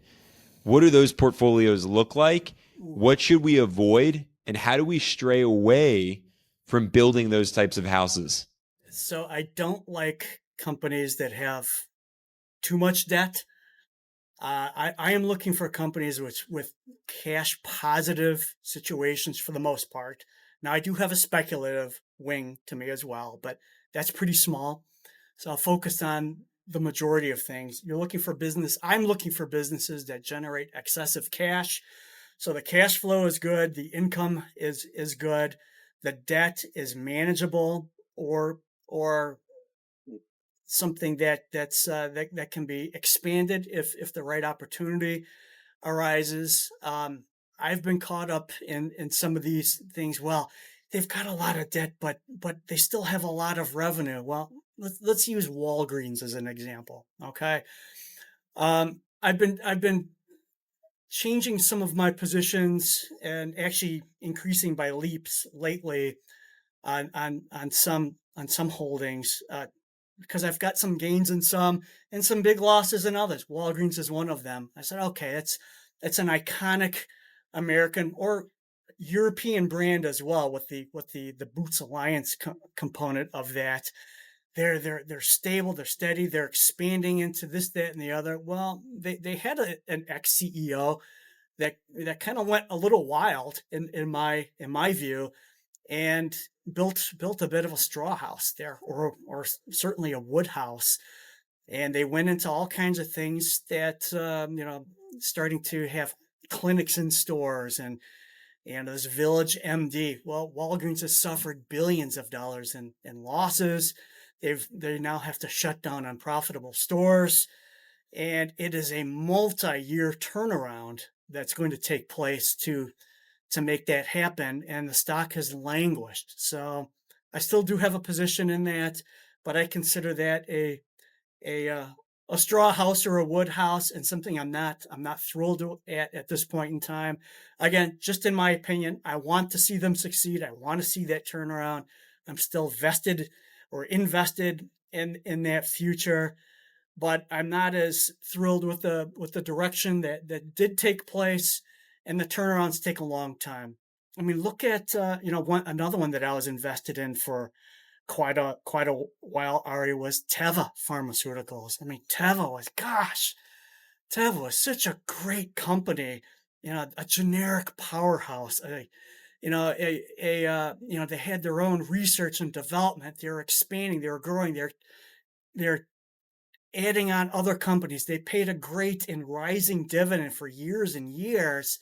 what do those portfolios look like? What should we avoid? And how do we stray away from building those types of houses? So I don't like companies that have too much debt. I am looking for companies with cash positive situations for the most part. Now I do have a speculative wing to me as well, but that's pretty small. So I'll focus on the majority of things. You're looking for business. I'm looking for businesses that generate excessive cash. So the cash flow is good, the income is good, the debt is manageable, or something that can be expanded if the right opportunity arises. I've been caught up in some of these things. Well, they've got a lot of debt, but they still have a lot of revenue. Well, let's use Walgreens as an example. Okay, I've been changing some of my positions and actually increasing by leaps lately on some holdings, because I've got some gains in some and some big losses in others. Walgreens is one of them. I said, okay, it's an iconic American or European brand as well, with the Boots Alliance component of that. They're stable, they're steady, they're expanding into this, that, and the other. Well, they had an ex CEO that kind of went a little wild in my view, and built a bit of a straw house there, or certainly a wood house. And they went into all kinds of things that, starting to have clinics in stores, and this Village MD. Well, Walgreens has suffered billions of dollars in losses. They now have to shut down unprofitable stores, and it is a multi-year turnaround that's going to take place to make that happen, and the stock has languished. So I still do have a position in that, but I consider that a uh, a straw house or a wood house, and something I'm not thrilled at this point in time. Again, just in my opinion, I want to see them succeed. I want to see that turnaround. I'm still vested or invested in that future, but I'm not as thrilled with the direction that did take place, and the turnarounds take a long time. I mean, look at another one that I was invested in for quite a while. Ari, was Teva Pharmaceuticals. I mean, Teva was such a great company. A generic powerhouse. They had their own research and development. They were expanding. They were growing. They're adding on other companies. They paid a great and rising dividend for years and years,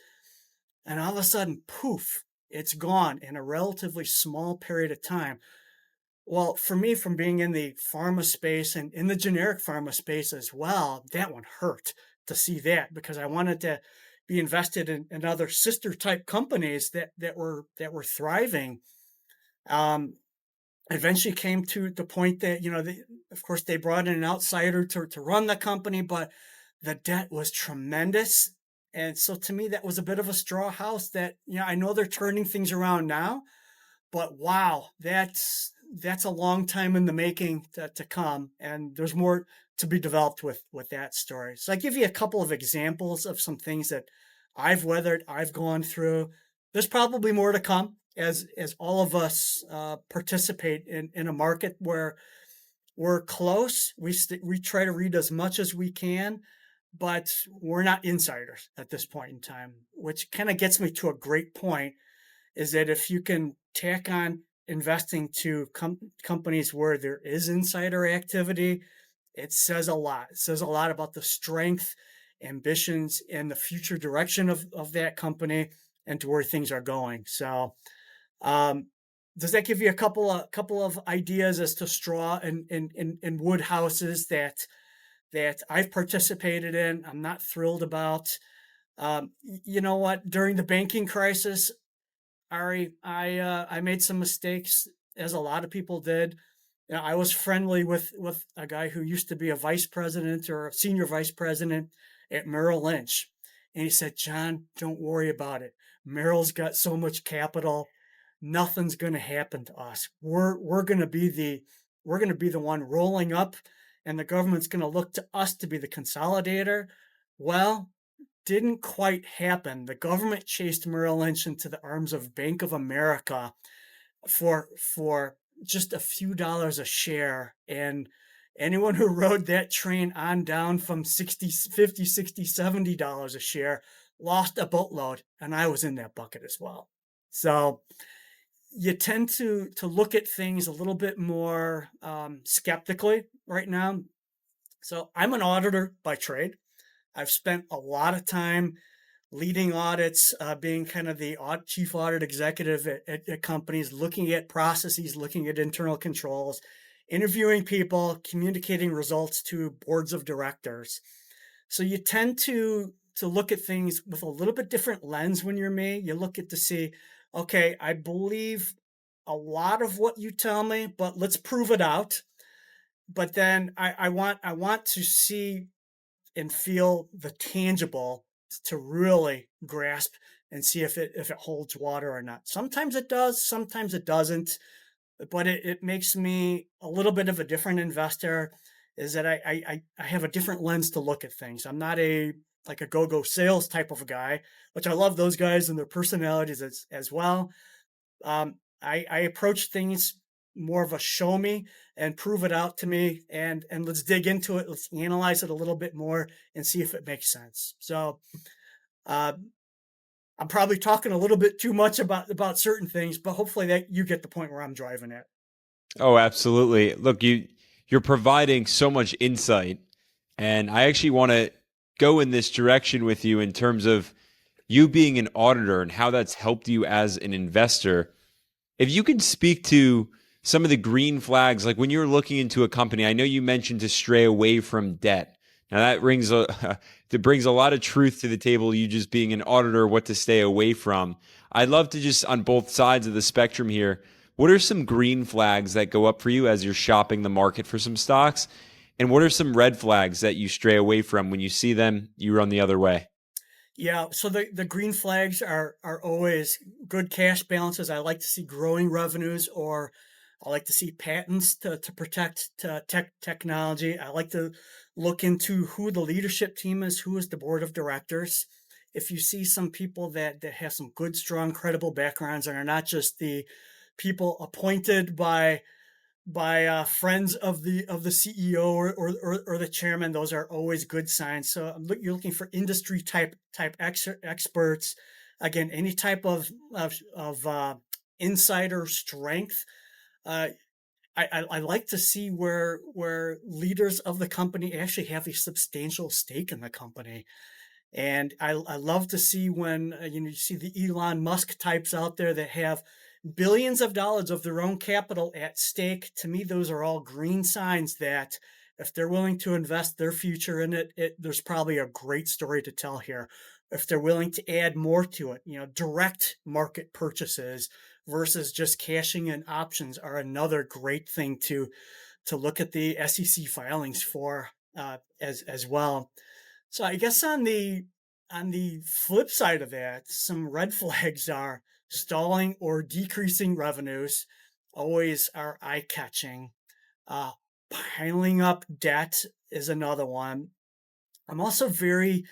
and all of a sudden, poof, it's gone in a relatively small period of time. Well, for me, from being in the pharma space and in the generic pharma space as well, that one hurt to see that, because I wanted to be invested in other sister type companies that were thriving. Um, Eventually came to the point that, of course, they brought in an outsider to run the company, but the debt was tremendous. And so to me, that was a bit of a straw house that, I know they're turning things around now, but wow, that's a long time in the making to come. And there's more to be developed with that story. So I give you a couple of examples of some things that I've weathered, I've gone through. There's probably more to come. as all of us participate in a market where we're close. We try to read as much as we can, but we're not insiders at this point in time, which kind of gets me to a great point is that if you can tack on investing to companies where there is insider activity, it says a lot. It says a lot about the strength, ambitions, and the future direction of that company and to where things are going. So, um, does that give you a couple of ideas as to straw and wood houses that I've participated in? I'm not thrilled about. You know what? During the banking crisis, Ari, I made some mistakes, as a lot of people did. You know, I was friendly with a guy who used to be a vice president or a senior vice president at Merrill Lynch, and he said, "John, don't worry about it. Merrill's got so much capital, nothing's going to happen to us. We're going to be the one rolling up, and the government's going to look to us to be the consolidator." Well, didn't quite happen. The government chased Merrill Lynch into the arms of Bank of America for just a few dollars a share. And anyone who rode that train on down from 60, 50, 60, $70 a share lost a boatload. And I was in that bucket as well. So you tend to look at things a little bit more skeptically right now. So I'm an auditor by trade. I've spent a lot of time leading audits, being kind of the chief audit executive at companies, looking at processes, looking at internal controls, interviewing people, communicating results to boards of directors. So you tend to look at things with a little bit different lens when you're me. You look at to see, okay, I believe a lot of what you tell me, but let's prove it out. But then I want to see and feel the tangible to really grasp and see if it holds water or not. Sometimes it does, sometimes it doesn't, but it makes me a little bit of a different investor. Is that I have a different lens to look at things. I'm not a like a go-go sales type of a guy, which I love those guys and their personalities as well. I approach things more of a show me and prove it out to me, and let's dig into it. Let's analyze it a little bit more and see if it makes sense. So uh, I'm probably talking a little bit too much about certain things, but hopefully that you get the point where I'm driving at. Oh, absolutely. Look, you're providing so much insight, and I actually want to go in this direction with you in terms of you being an auditor and how that's helped you as an investor. If you can speak to some of the green flags, like when you're looking into a company, I know you mentioned to stray away from debt. Now that that brings a lot of truth to the table. You just being an auditor, what to stay away from. I'd love to just on both sides of the spectrum here. What are some green flags that go up for you as you're shopping the market for some stocks? And what are some red flags that you stray away from when you see them, you run the other way? Yeah, so the green flags are always good cash balances. I like to see growing revenues, or I like to see patents to protect technology. I like to look into who the leadership team is, who is the board of directors. If you see some people that have some good, strong, credible backgrounds and are not just the people appointed by friends of the CEO or the chairman, those are always good signs. So you're looking for industry type experts. Again, any type of insider strength. Uh, I like to see where leaders of the company actually have a substantial stake in the company. And I love to see when you see the Elon Musk types out there that have billions of dollars of their own capital at stake. To me, those are all green signs that if they're willing to invest their future in there's probably a great story to tell here. If they're willing to add more to it, direct market purchases versus just cashing in options are another great thing to look at the SEC filings for as well. So I guess on the flip side of that, some red flags are stalling or decreasing revenues, always are eye catching. Uh, Piling up debt is another one. I'm also very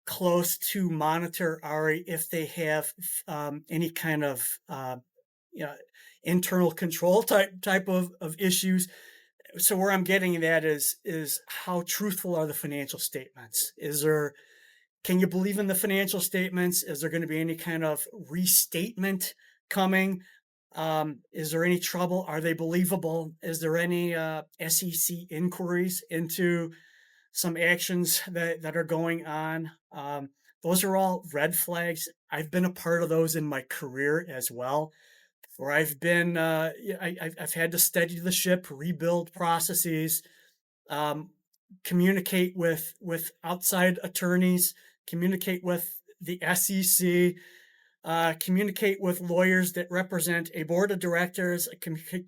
close to monitor Ari if they have any kind of you know, internal control type of issues. So where I'm getting at is how truthful are the financial statements? Is there Can you believe in the financial statements? Is there going to be any kind of restatement coming? Is there any trouble? Are they believable? Is there any SEC inquiries into some actions that are going on? Those are all red flags. I've been a part of those in my career as well, where I've been, I've had to steady the ship, rebuild processes, um, communicate with outside attorneys, communicate with the SEC, communicate with lawyers that represent a board of directors,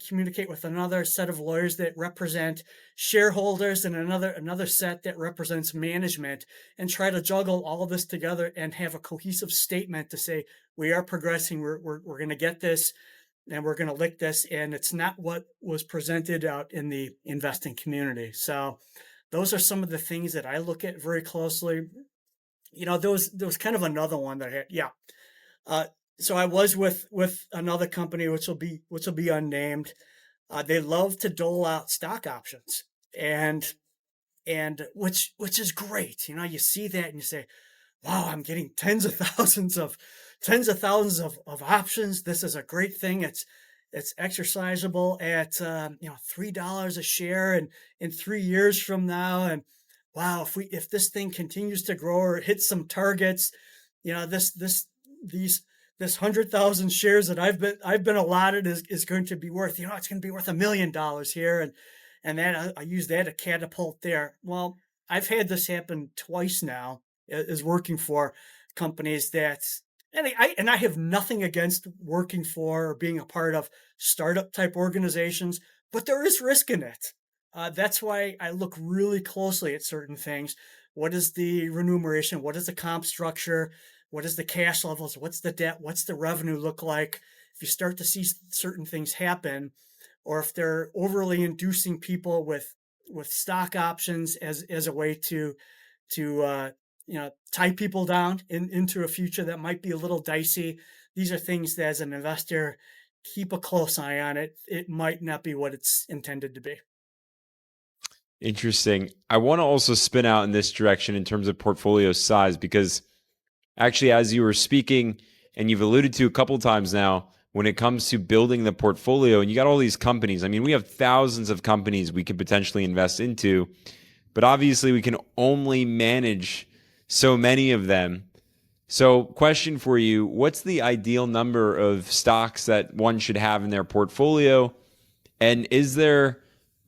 communicate with another set of lawyers that represent shareholders, and another set that represents management, and try to juggle all of this together and have a cohesive statement to say we are progressing, we're going to get this, and we're going to lick this, and it's not what was presented out in the investing community. So those are some of the things that I look at very closely. There was kind of another one that I had. Yeah. Uh, so I was with another company, which will be unnamed. They love to dole out stock options, and which is great. You see that and you say, wow, I'm getting tens of thousands of options. This is a great thing. It's exercisable at $3 a share, and in 3 years from now. And wow, if this thing continues to grow or hit some targets, these this 100,000 shares that I've been allotted is going to be worth, it's going to be worth $1 million here, and then I use that to catapult there. Well, I've had this happen twice now, is working for companies that, and I have nothing against working for or being a part of startup type organizations, but there is risk in it. That's why I look really closely at certain things. What is the remuneration? What is the comp structure? What is the cash levels? What's the debt? What's the revenue look like? If you start to see certain things happen, or if they're overly inducing people with stock options as a way to tie people down into a future that might be a little dicey. These are things that, as an investor, keep a close eye on it. It might not be what it's intended to be. Interesting. I want to also spin out in this direction in terms of portfolio size, because actually, as you were speaking, and you've alluded to a couple of times now, when it comes to building the portfolio, and you got all these companies. I mean, we have thousands of companies we could potentially invest into, but obviously we can only manage so many of them. So, question for you, what's the ideal number of stocks that one should have in their portfolio? And is there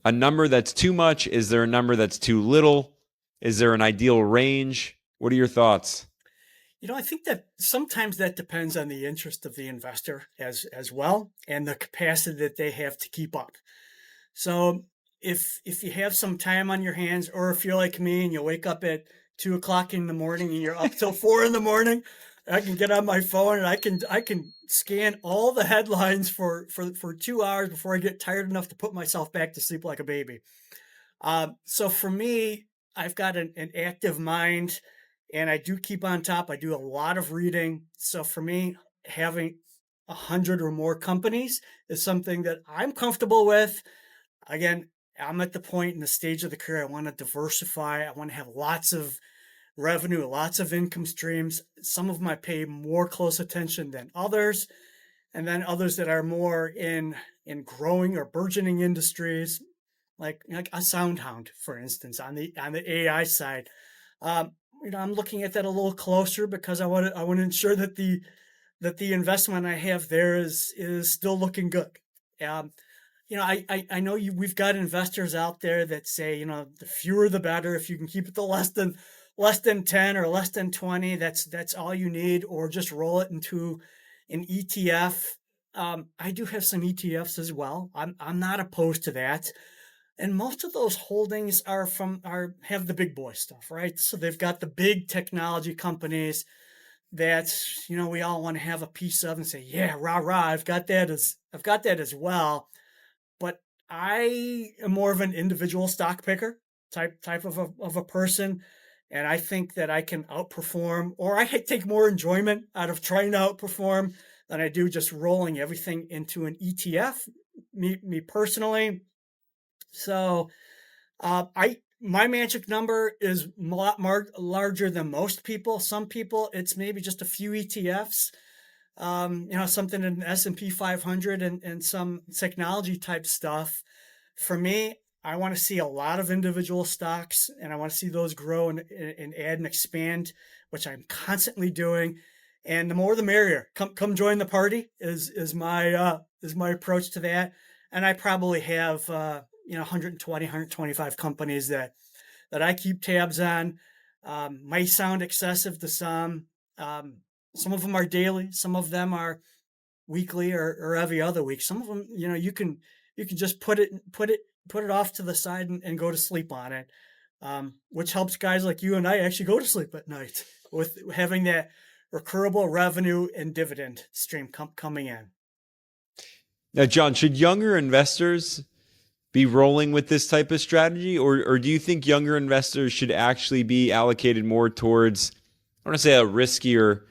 a number that's too much? Is there a number that's too little? Is there an ideal range? What are your thoughts? I think that sometimes that depends on the interest of the investor as well, and the capacity that they have to keep up. So if you have some time on your hands, or if you're like me and you wake up at 2 o'clock in the morning and you're up till 4 in the morning, I can get on my phone and I can scan all the headlines for 2 hours before I get tired enough to put myself back to sleep like a baby. So for me, I've got an active mind, and I do keep on top. I do a lot of reading. So for me, having 100 or more companies is something that I'm comfortable with. Again, I'm at the point in the stage of the career, I want to diversify. I want to have lots of revenue, lots of income streams. Some of them I pay more close attention than others, and then others that are more in growing or burgeoning industries, like a SoundHound, for instance, on the AI side. I'm looking at that a little closer because I want to ensure that the investment I have there is still looking good. Um, I know we've got investors out there that say, the fewer the better. If you can keep it to less than 10 or less than 20, that's all you need, or just roll it into an ETF. I do have some ETFs as well. I'm not opposed to that. And most of those holdings have the big boy stuff, right? So they've got the big technology companies that we all want to have a piece of and say, yeah, rah rah, I've got that as well. But I am more of an individual stock picker type of a person, and I think that I can outperform, or I take more enjoyment out of trying to outperform than I do just rolling everything into an ETF. Me personally. So I my magic number is a lot more larger than most people. Some people, it's maybe just a few ETFs, something in the S&P 500 and some technology type stuff. For me, I want to see a lot of individual stocks, and I want to see those grow and add and expand, which I'm constantly doing. And the more the merrier. Come join the party is my approach to that. And I probably have 120, 125 companies that I keep tabs on. Might sound excessive to some. Some of them are daily. Some of them are weekly or every other week. Some of them, you can just put it off to the side and go to sleep on it, which helps guys like you and I actually go to sleep at night with having that recurable revenue and dividend stream coming in. Now, John, should younger investors be rolling with this type of strategy, or do you think younger investors should actually be allocated more towards, I want to say, a riskier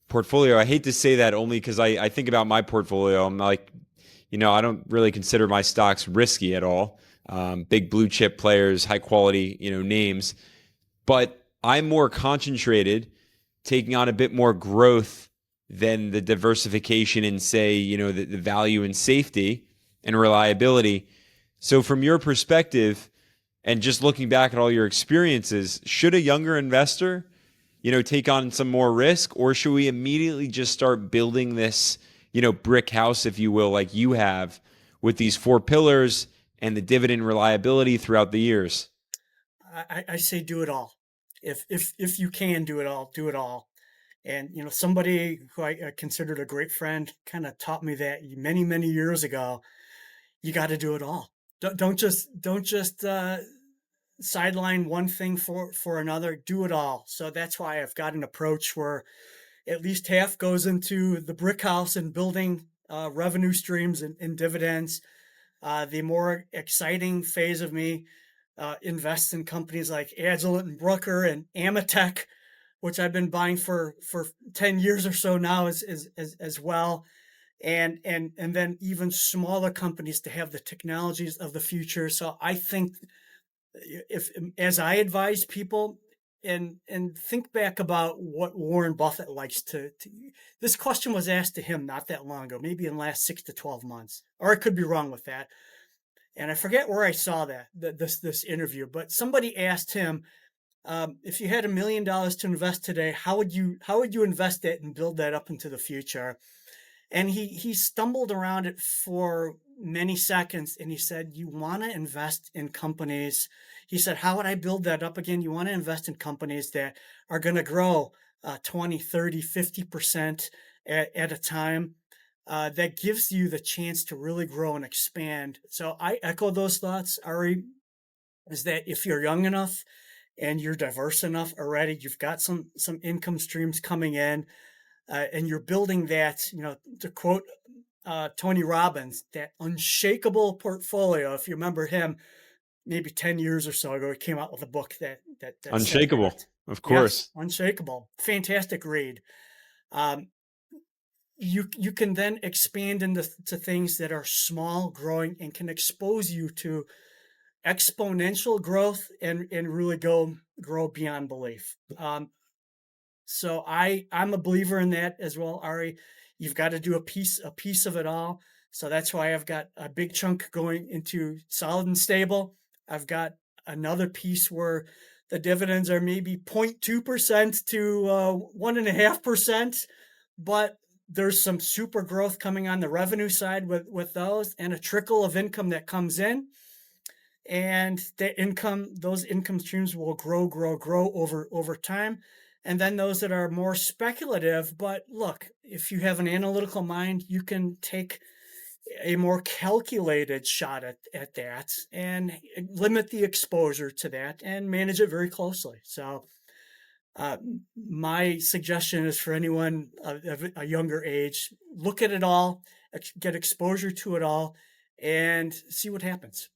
portfolio? I hate to say that only because I think about my portfolio. I'm like, I don't really consider my stocks risky at all. Big blue chip players, high quality, names. But I'm more concentrated, taking on a bit more growth than the diversification in, say, the value and safety and reliability. So from your perspective, and just looking back at all your experiences, should a younger investor, take on some more risk, or should we immediately just start building this, brick house, if you will, like you have with these 4 pillars and the dividend reliability throughout the years? I say do it all. If you can do it all, do it all. And somebody who I considered a great friend kind of taught me that many years ago. You got to do it all. Don't just sideline one thing for another. Do it all. So that's why I've got an approach where at least half goes into the brick house and building revenue streams and dividends. The more exciting phase of me invests in companies like Agilent and Brooker and Amatech, which I've been buying for 10 years or so now as well. And then even smaller companies to have the technologies of the future. So I think, if as I advise people, and think back about what Warren Buffett likes to this question was asked to him not that long ago, maybe in the last 6 to 12 months, or I could be wrong with that. And I forget where I saw this interview, but somebody asked him, if you had $1 million to invest today, how would you invest it and build that up into the future? And he stumbled around it for many seconds, and he said, you want to invest in companies. He said, how would I build that up again? You want to invest in companies that are going to grow 20, 30, 50% at a time. That gives you the chance to really grow and expand. So I echo those thoughts, Ari, is that if you're young enough and you're diverse enough already, you've got some income streams coming in, and you're building that, to quote Tony Robbins, that unshakable portfolio. If you remember him, maybe 10 years or so ago, he came out with a book that said Unshakable, that. of Yes, course. Unshakable. Fantastic read. You can then expand into things that are small, growing, and can expose you to exponential growth and really grow beyond belief. So I'm a believer in that as well, Ari. You've got to do a piece of it all. So that's why I've got a big chunk going into solid and stable. I've got another piece where the dividends are maybe 0.2% to 1.5%, but there's some super growth coming on the revenue side with those, and a trickle of income that comes in. And those income streams will grow over time. And then those that are more speculative, but look, if you have an analytical mind, you can take a more calculated shot at that and limit the exposure to that and manage it very closely. So my suggestion is for anyone of a younger age, look at it all, get exposure to it all, and see what happens.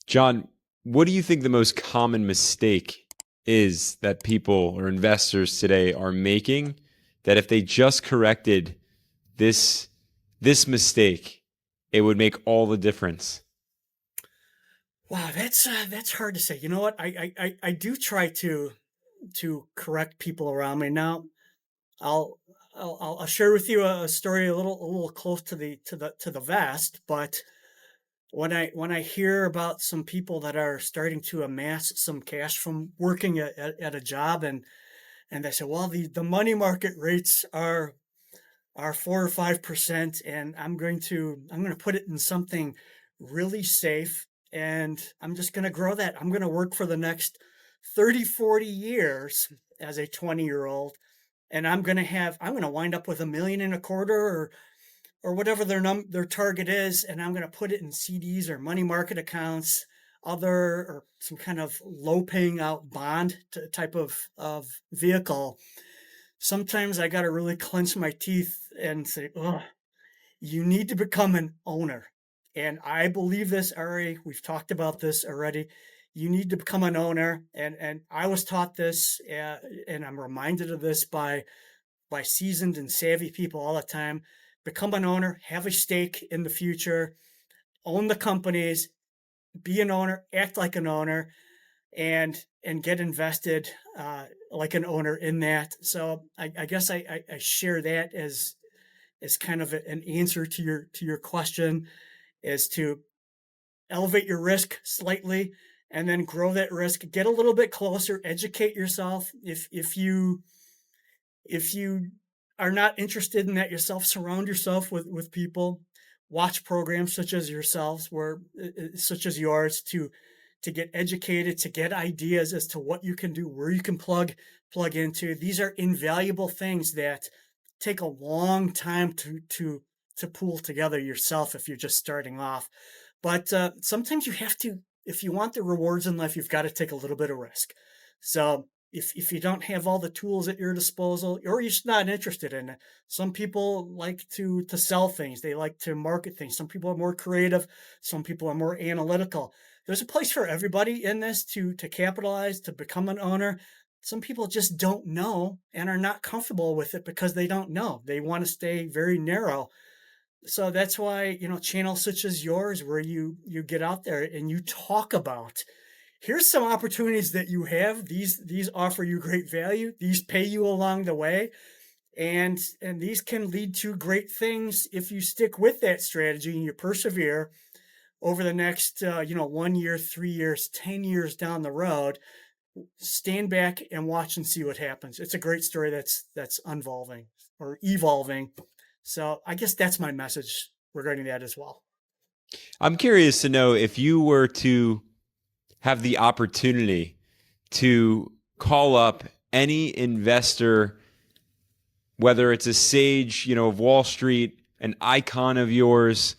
John, what do you think the most common mistake is that people or investors today are making that if they just corrected this mistake, it would make all the difference? Wow, that's hard to say. You know what? I do try to correct people around me. Now, I'll I'll share with you a story a little close to the vest, but when I hear about some people that are starting to amass some cash from working at a job, and they say, well, the money market rates are 4 or 5%, and I'm going to put it in something really safe, and I'm just going to grow that. I'm going to work for the next 30, 40 years as a 20-year-old, and I'm going to wind up with 1.25 million or whatever their target is, and I'm going to put it in CDs or money market accounts, other or some kind of low paying out bond type of vehicle. Sometimes I got to really clench my teeth and say, oh, you need to become an owner. And I believe this, Ari. We've talked about this already. You need to become an owner. And I was taught this, and I'm reminded of this by seasoned and savvy people all the time. Become an owner, have a stake in the future, own the companies, be an owner, act like an owner, and get invested like an owner in that. So I guess I share that as kind of an answer to your question, is to elevate your risk slightly and then grow that risk, get a little bit closer, educate yourself. If you are not interested in that yourself, surround yourself with people, watch programs such as yourselves, where such as yours, to get educated, to get ideas as to what you can do, where you can plug into. These are invaluable things that take a long time to pull together yourself if you're just starting off. But sometimes you have to, if you want the rewards in life, you've got to take a little bit of risk. So if you don't have all the tools at your disposal, or you're just not interested in it, some people like to sell things. They like to market things. Some people are more creative. Some people are more analytical. There's a place for everybody in this to capitalize, to become an owner. Some people just don't know and are not comfortable with it because they don't know. They want to stay very narrow. So that's why, channels such as yours, where you get out there and you talk about, here's some opportunities that you have. These offer you great value. These pay you along the way, and these can lead to great things if you stick with that strategy and you persevere over the next 1 year, 3 years, 10 years down the road. Stand back and watch and see what happens. It's a great story that's unvolving or evolving. So I guess that's my message regarding that as well. I'm curious to know, if you were to have the opportunity to call up any investor, whether it's a sage, of Wall Street, an icon of yours,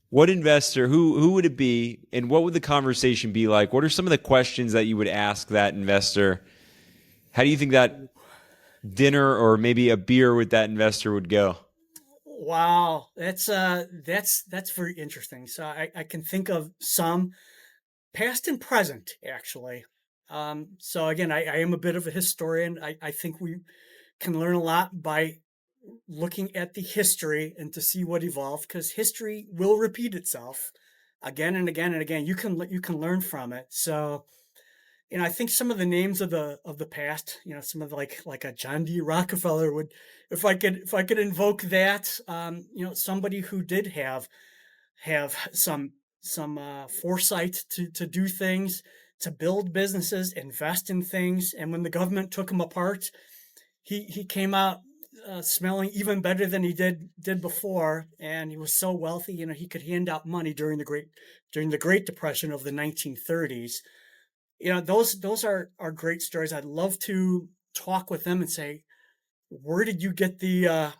what investor, who would it be, and what would the conversation be like? What are some of the questions that you would ask that investor? How do you think that dinner or maybe a beer with that investor would go? Wow, that's very interesting. So I can think of some past and present, actually. So again, I am a bit of a historian. I think we can learn a lot by looking at the history and to see what evolved, because history will repeat itself again and again and again. You can learn from it. So I think some of the names of the past, some of like a John D. Rockefeller would, if I could invoke that, somebody who did have some foresight to do things, to build businesses, invest in things, and when the government took him apart, he came out smelling even better than he did before, and he was so wealthy. He could hand out money during the Great Depression of the 1930s. Those are great stories. I'd love to talk with them and say, where did you get the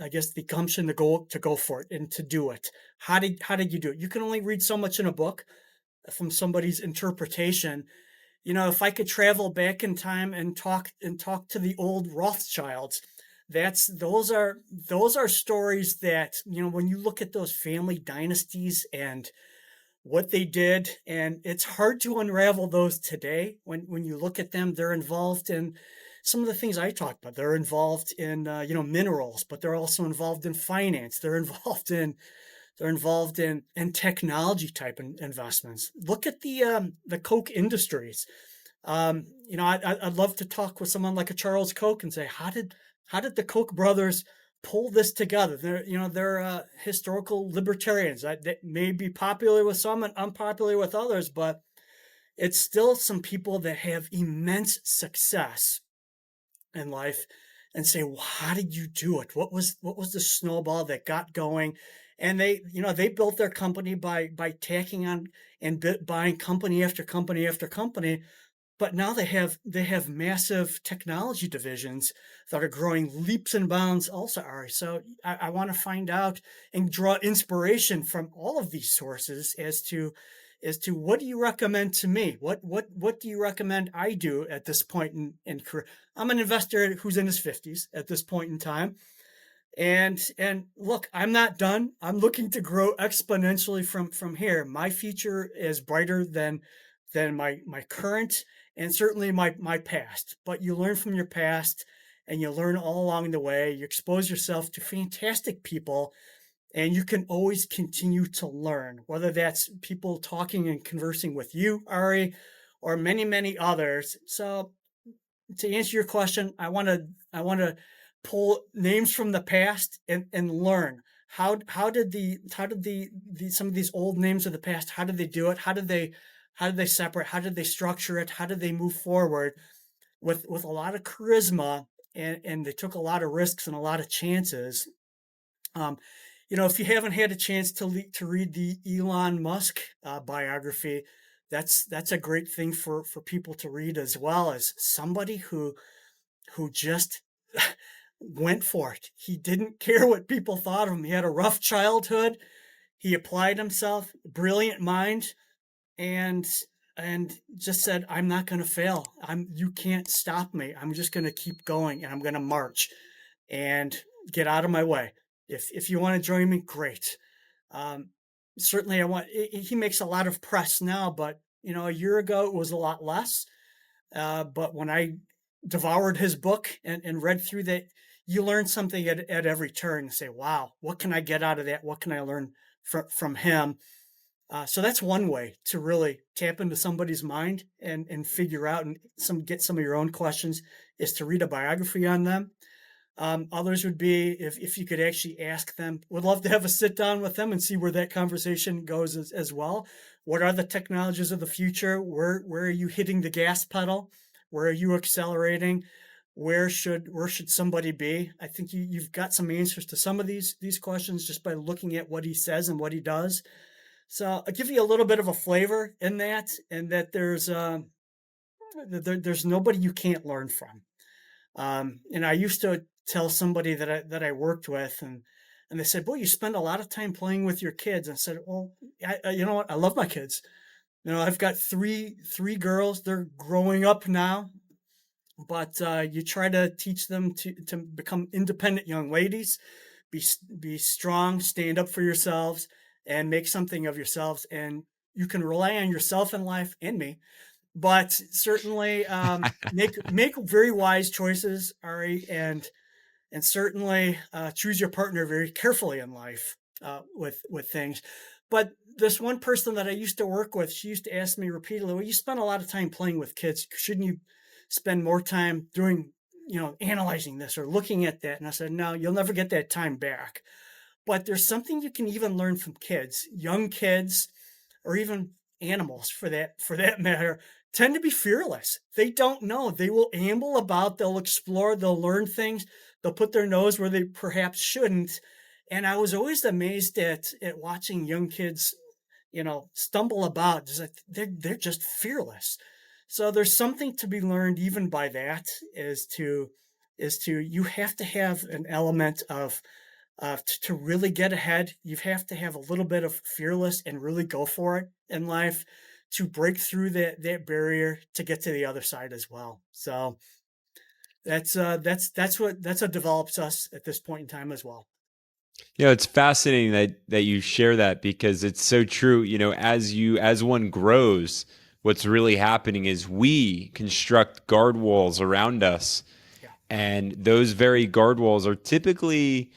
I guess the gumption to go for it and to do it? How did you do it? You can only read so much in a book from somebody's interpretation. If I could travel back in time and talk to the old Rothschilds, those are stories that, when you look at those family dynasties and what they did, and it's hard to unravel those today. When you look at them, they're involved in some of the things I talked about. They're involved in minerals, but they're also involved in finance. They're involved in technology type investments. Look at the Koch industries. I'd love to talk with someone like a Charles Koch and say, how did the Koch brothers pull this together? They're historical libertarians. That may be popular with some and unpopular with others, but it's still some people that have immense success in life, and say, well, how did you do it? What was the snowball that got going? And they built their company by tacking on and buying company after company after company, but now they have massive technology divisions that are growing leaps and bounds also, Ari. So I want to find out and draw inspiration from all of these sources as to what do you recommend to me? What do you recommend I do at this point in career? I'm an investor who's in his 50s at this point in time. And look, I'm not done. I'm looking to grow exponentially from here. My future is brighter than my current and certainly my past. But you learn from your past and you learn all along the way. You expose yourself to fantastic people and you can always continue to learn, whether that's people talking and conversing with you, Ari, or many, many others. So to answer your question, I want to pull names from the past and learn how did the some of these old names of the past, how did they do it? How did they separate? How did they structure it? How did they move forward with a lot of charisma, and they took a lot of risks and a lot of chances. Um, if you haven't had a chance to read the Elon Musk biography, that's a great thing for people to read, as well as somebody who just went for it. He didn't care what people thought of him. He had a rough childhood. He applied himself, brilliant mind, and and just said, "I'm not going to fail. You can't stop me. I'm just going to keep going, and I'm going to march and get out of my way. If you want to join me, great." Um, Certainly, He makes a lot of press now, but a year ago it was a lot less. But when I devoured his book and read through that, you learn something at every turn and say, "Wow, what can I get out of that? What can I learn from him?" So that's one way to really tap into somebody's mind and figure out and get some of your own questions, is to read a biography on them. Others would be if you could actually ask them. Would love to have a sit down with them and see where that conversation goes as well. What are the technologies of the future? Where are you hitting the gas pedal? Where are you accelerating? Where should somebody be? I think you've got some answers to some of these questions just by looking at what he says and what he does. So I'll give you a little bit of a flavor in that, and that there's nobody you can't learn from. And I used to tell somebody that I worked with, and they said, "Boy, you spend a lot of time playing with your kids." And I said, "Well, you know what? I love my kids. I've got three girls. They're growing up now, but you try to teach them to become independent young ladies, be strong, stand up for yourselves, and make something of yourselves. And you can rely on yourself in life and me, but certainly make very wise choices, Ari, and certainly choose your partner very carefully in life with things. But this one person that I used to work with, she used to ask me repeatedly, "Well, you spend a lot of time playing with kids. Shouldn't you spend more time doing, analyzing this or looking at that?" And I said, "No, you'll never get that time back." But there's something you can even learn from kids, young kids, or even animals for that matter, tend to be fearless. They don't know. They will amble about, they'll explore, they'll learn things, they'll put their nose where they perhaps shouldn't. And I was always amazed at watching young kids, stumble about. They're just fearless. So there's something to be learned even by that, is to you have to have an element of to really get ahead. You have to have a little bit of fearless and really go for it in life to break through that barrier to get to the other side as well. So that's what develops us at this point in time as well. It's fascinating that you share that, because it's so true. As one grows, what's really happening is we construct guard walls around us. Yeah. And those very guard walls are typically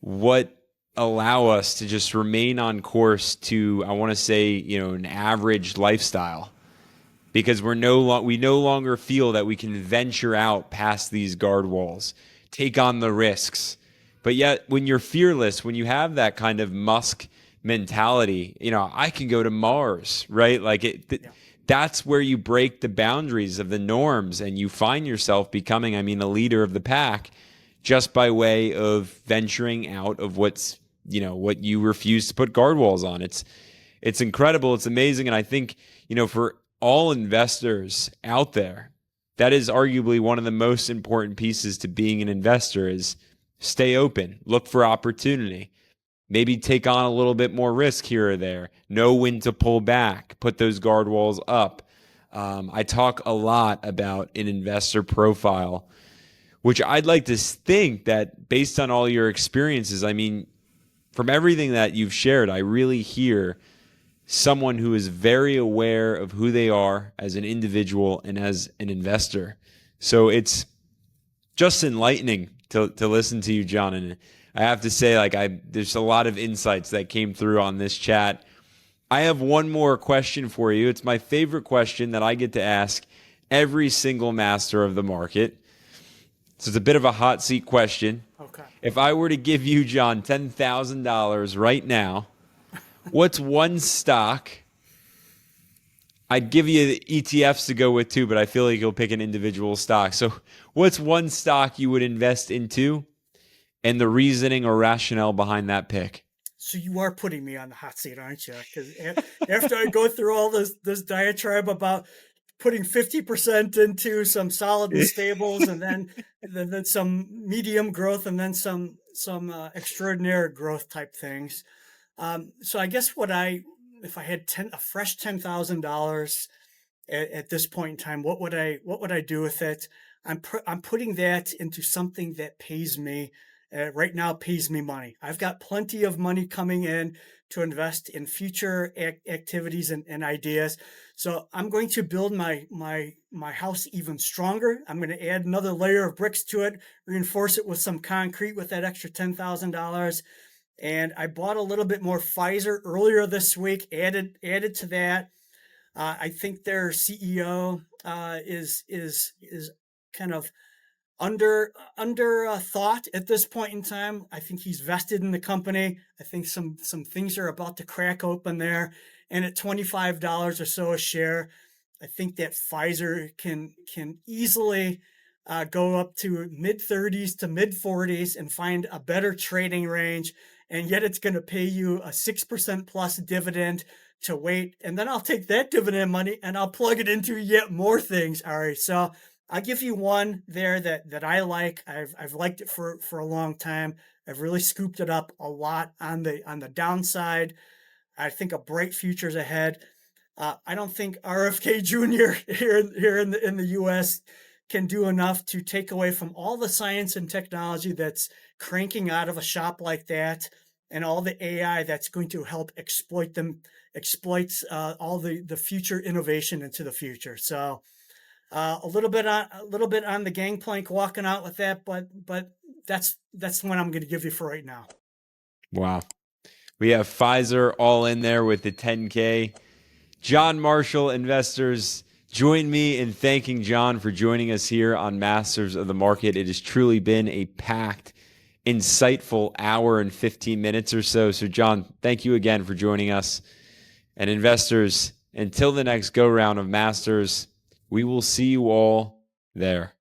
what allow us to just remain on course to, I want to say, an average lifestyle, because we no longer feel that we can venture out past these guard walls, take on the risks. But yet, when you're fearless, when you have that kind of Musk mentality, I can go to Mars, right? That's where you break the boundaries of the norms, and you find yourself becoming, a leader of the pack, just by way of venturing out of what you refuse to put guard walls on. It's incredible. It's amazing. And I think, for all investors out there, that is arguably one of the most important pieces to being an investor is stay open, look for opportunity, maybe take on a little bit more risk here or there, know when to pull back, put those guard walls up. I talk a lot about an investor profile, which I'd like to think that based on all your experiences, from everything that you've shared, I really hear someone who is very aware of who they are as an individual and as an investor. So it's just enlightening to listen to you, John. And I have to say, there's a lot of insights that came through on this chat. I have one more question for you. It's my favorite question that I get to ask every single master of the market. So it's a bit of a hot seat question. Okay. If I were to give you, John, $10,000 right now, what's one stock? I'd give you the ETFs to go with too, but I feel like you'll pick an individual stock. So what's one stock you would invest into, and the reasoning or rationale behind that pick? So you are putting me on the hot seat, aren't you? Because after I go through all this diatribe about putting 50% into some solid and stables, and then some medium growth, and then some extraordinary growth type things. So I guess if I had a fresh $10,000 at this point in time, what would I do with it? I'm putting that into something that pays me. Right now, pays me money. I've got plenty of money coming in to invest in future activities and ideas. So I'm going to build my house even stronger. I'm going to add another layer of bricks to it, reinforce it with some concrete with that extra $10,000. And I bought a little bit more Pfizer earlier this week, added to that. I think their CEO is kind of under thought at this point in time. I think he's vested in the company. I think some things are about to crack open there. And at $25 or so a share, I think that Pfizer can easily go up to mid 30s to mid 40s and find a better trading range. And yet it's going to pay you a 6% plus dividend to wait. And then I'll take that dividend money and I'll plug it into yet more things, Ari. So I'll give you one there that I like. I've liked it for a long time. I've really scooped it up a lot on the downside. I think a bright future's ahead. I don't think RFK Jr. here in the U.S. can do enough to take away from all the science and technology that's cranking out of a shop like that, and all the AI that's going to help exploits all the future innovation into the future. So a little bit on the gangplank walking out with that, but that's the one I'm going to give you for right now. Wow. We have Pfizer all in there with the 10K. John Marshall, investors, join me in thanking John for joining us here on Masters of the Market. It has truly been a packed, insightful hour and 15 minutes or so. So John, thank you again for joining us. And investors, until the next go round of Masters, we will see you all there.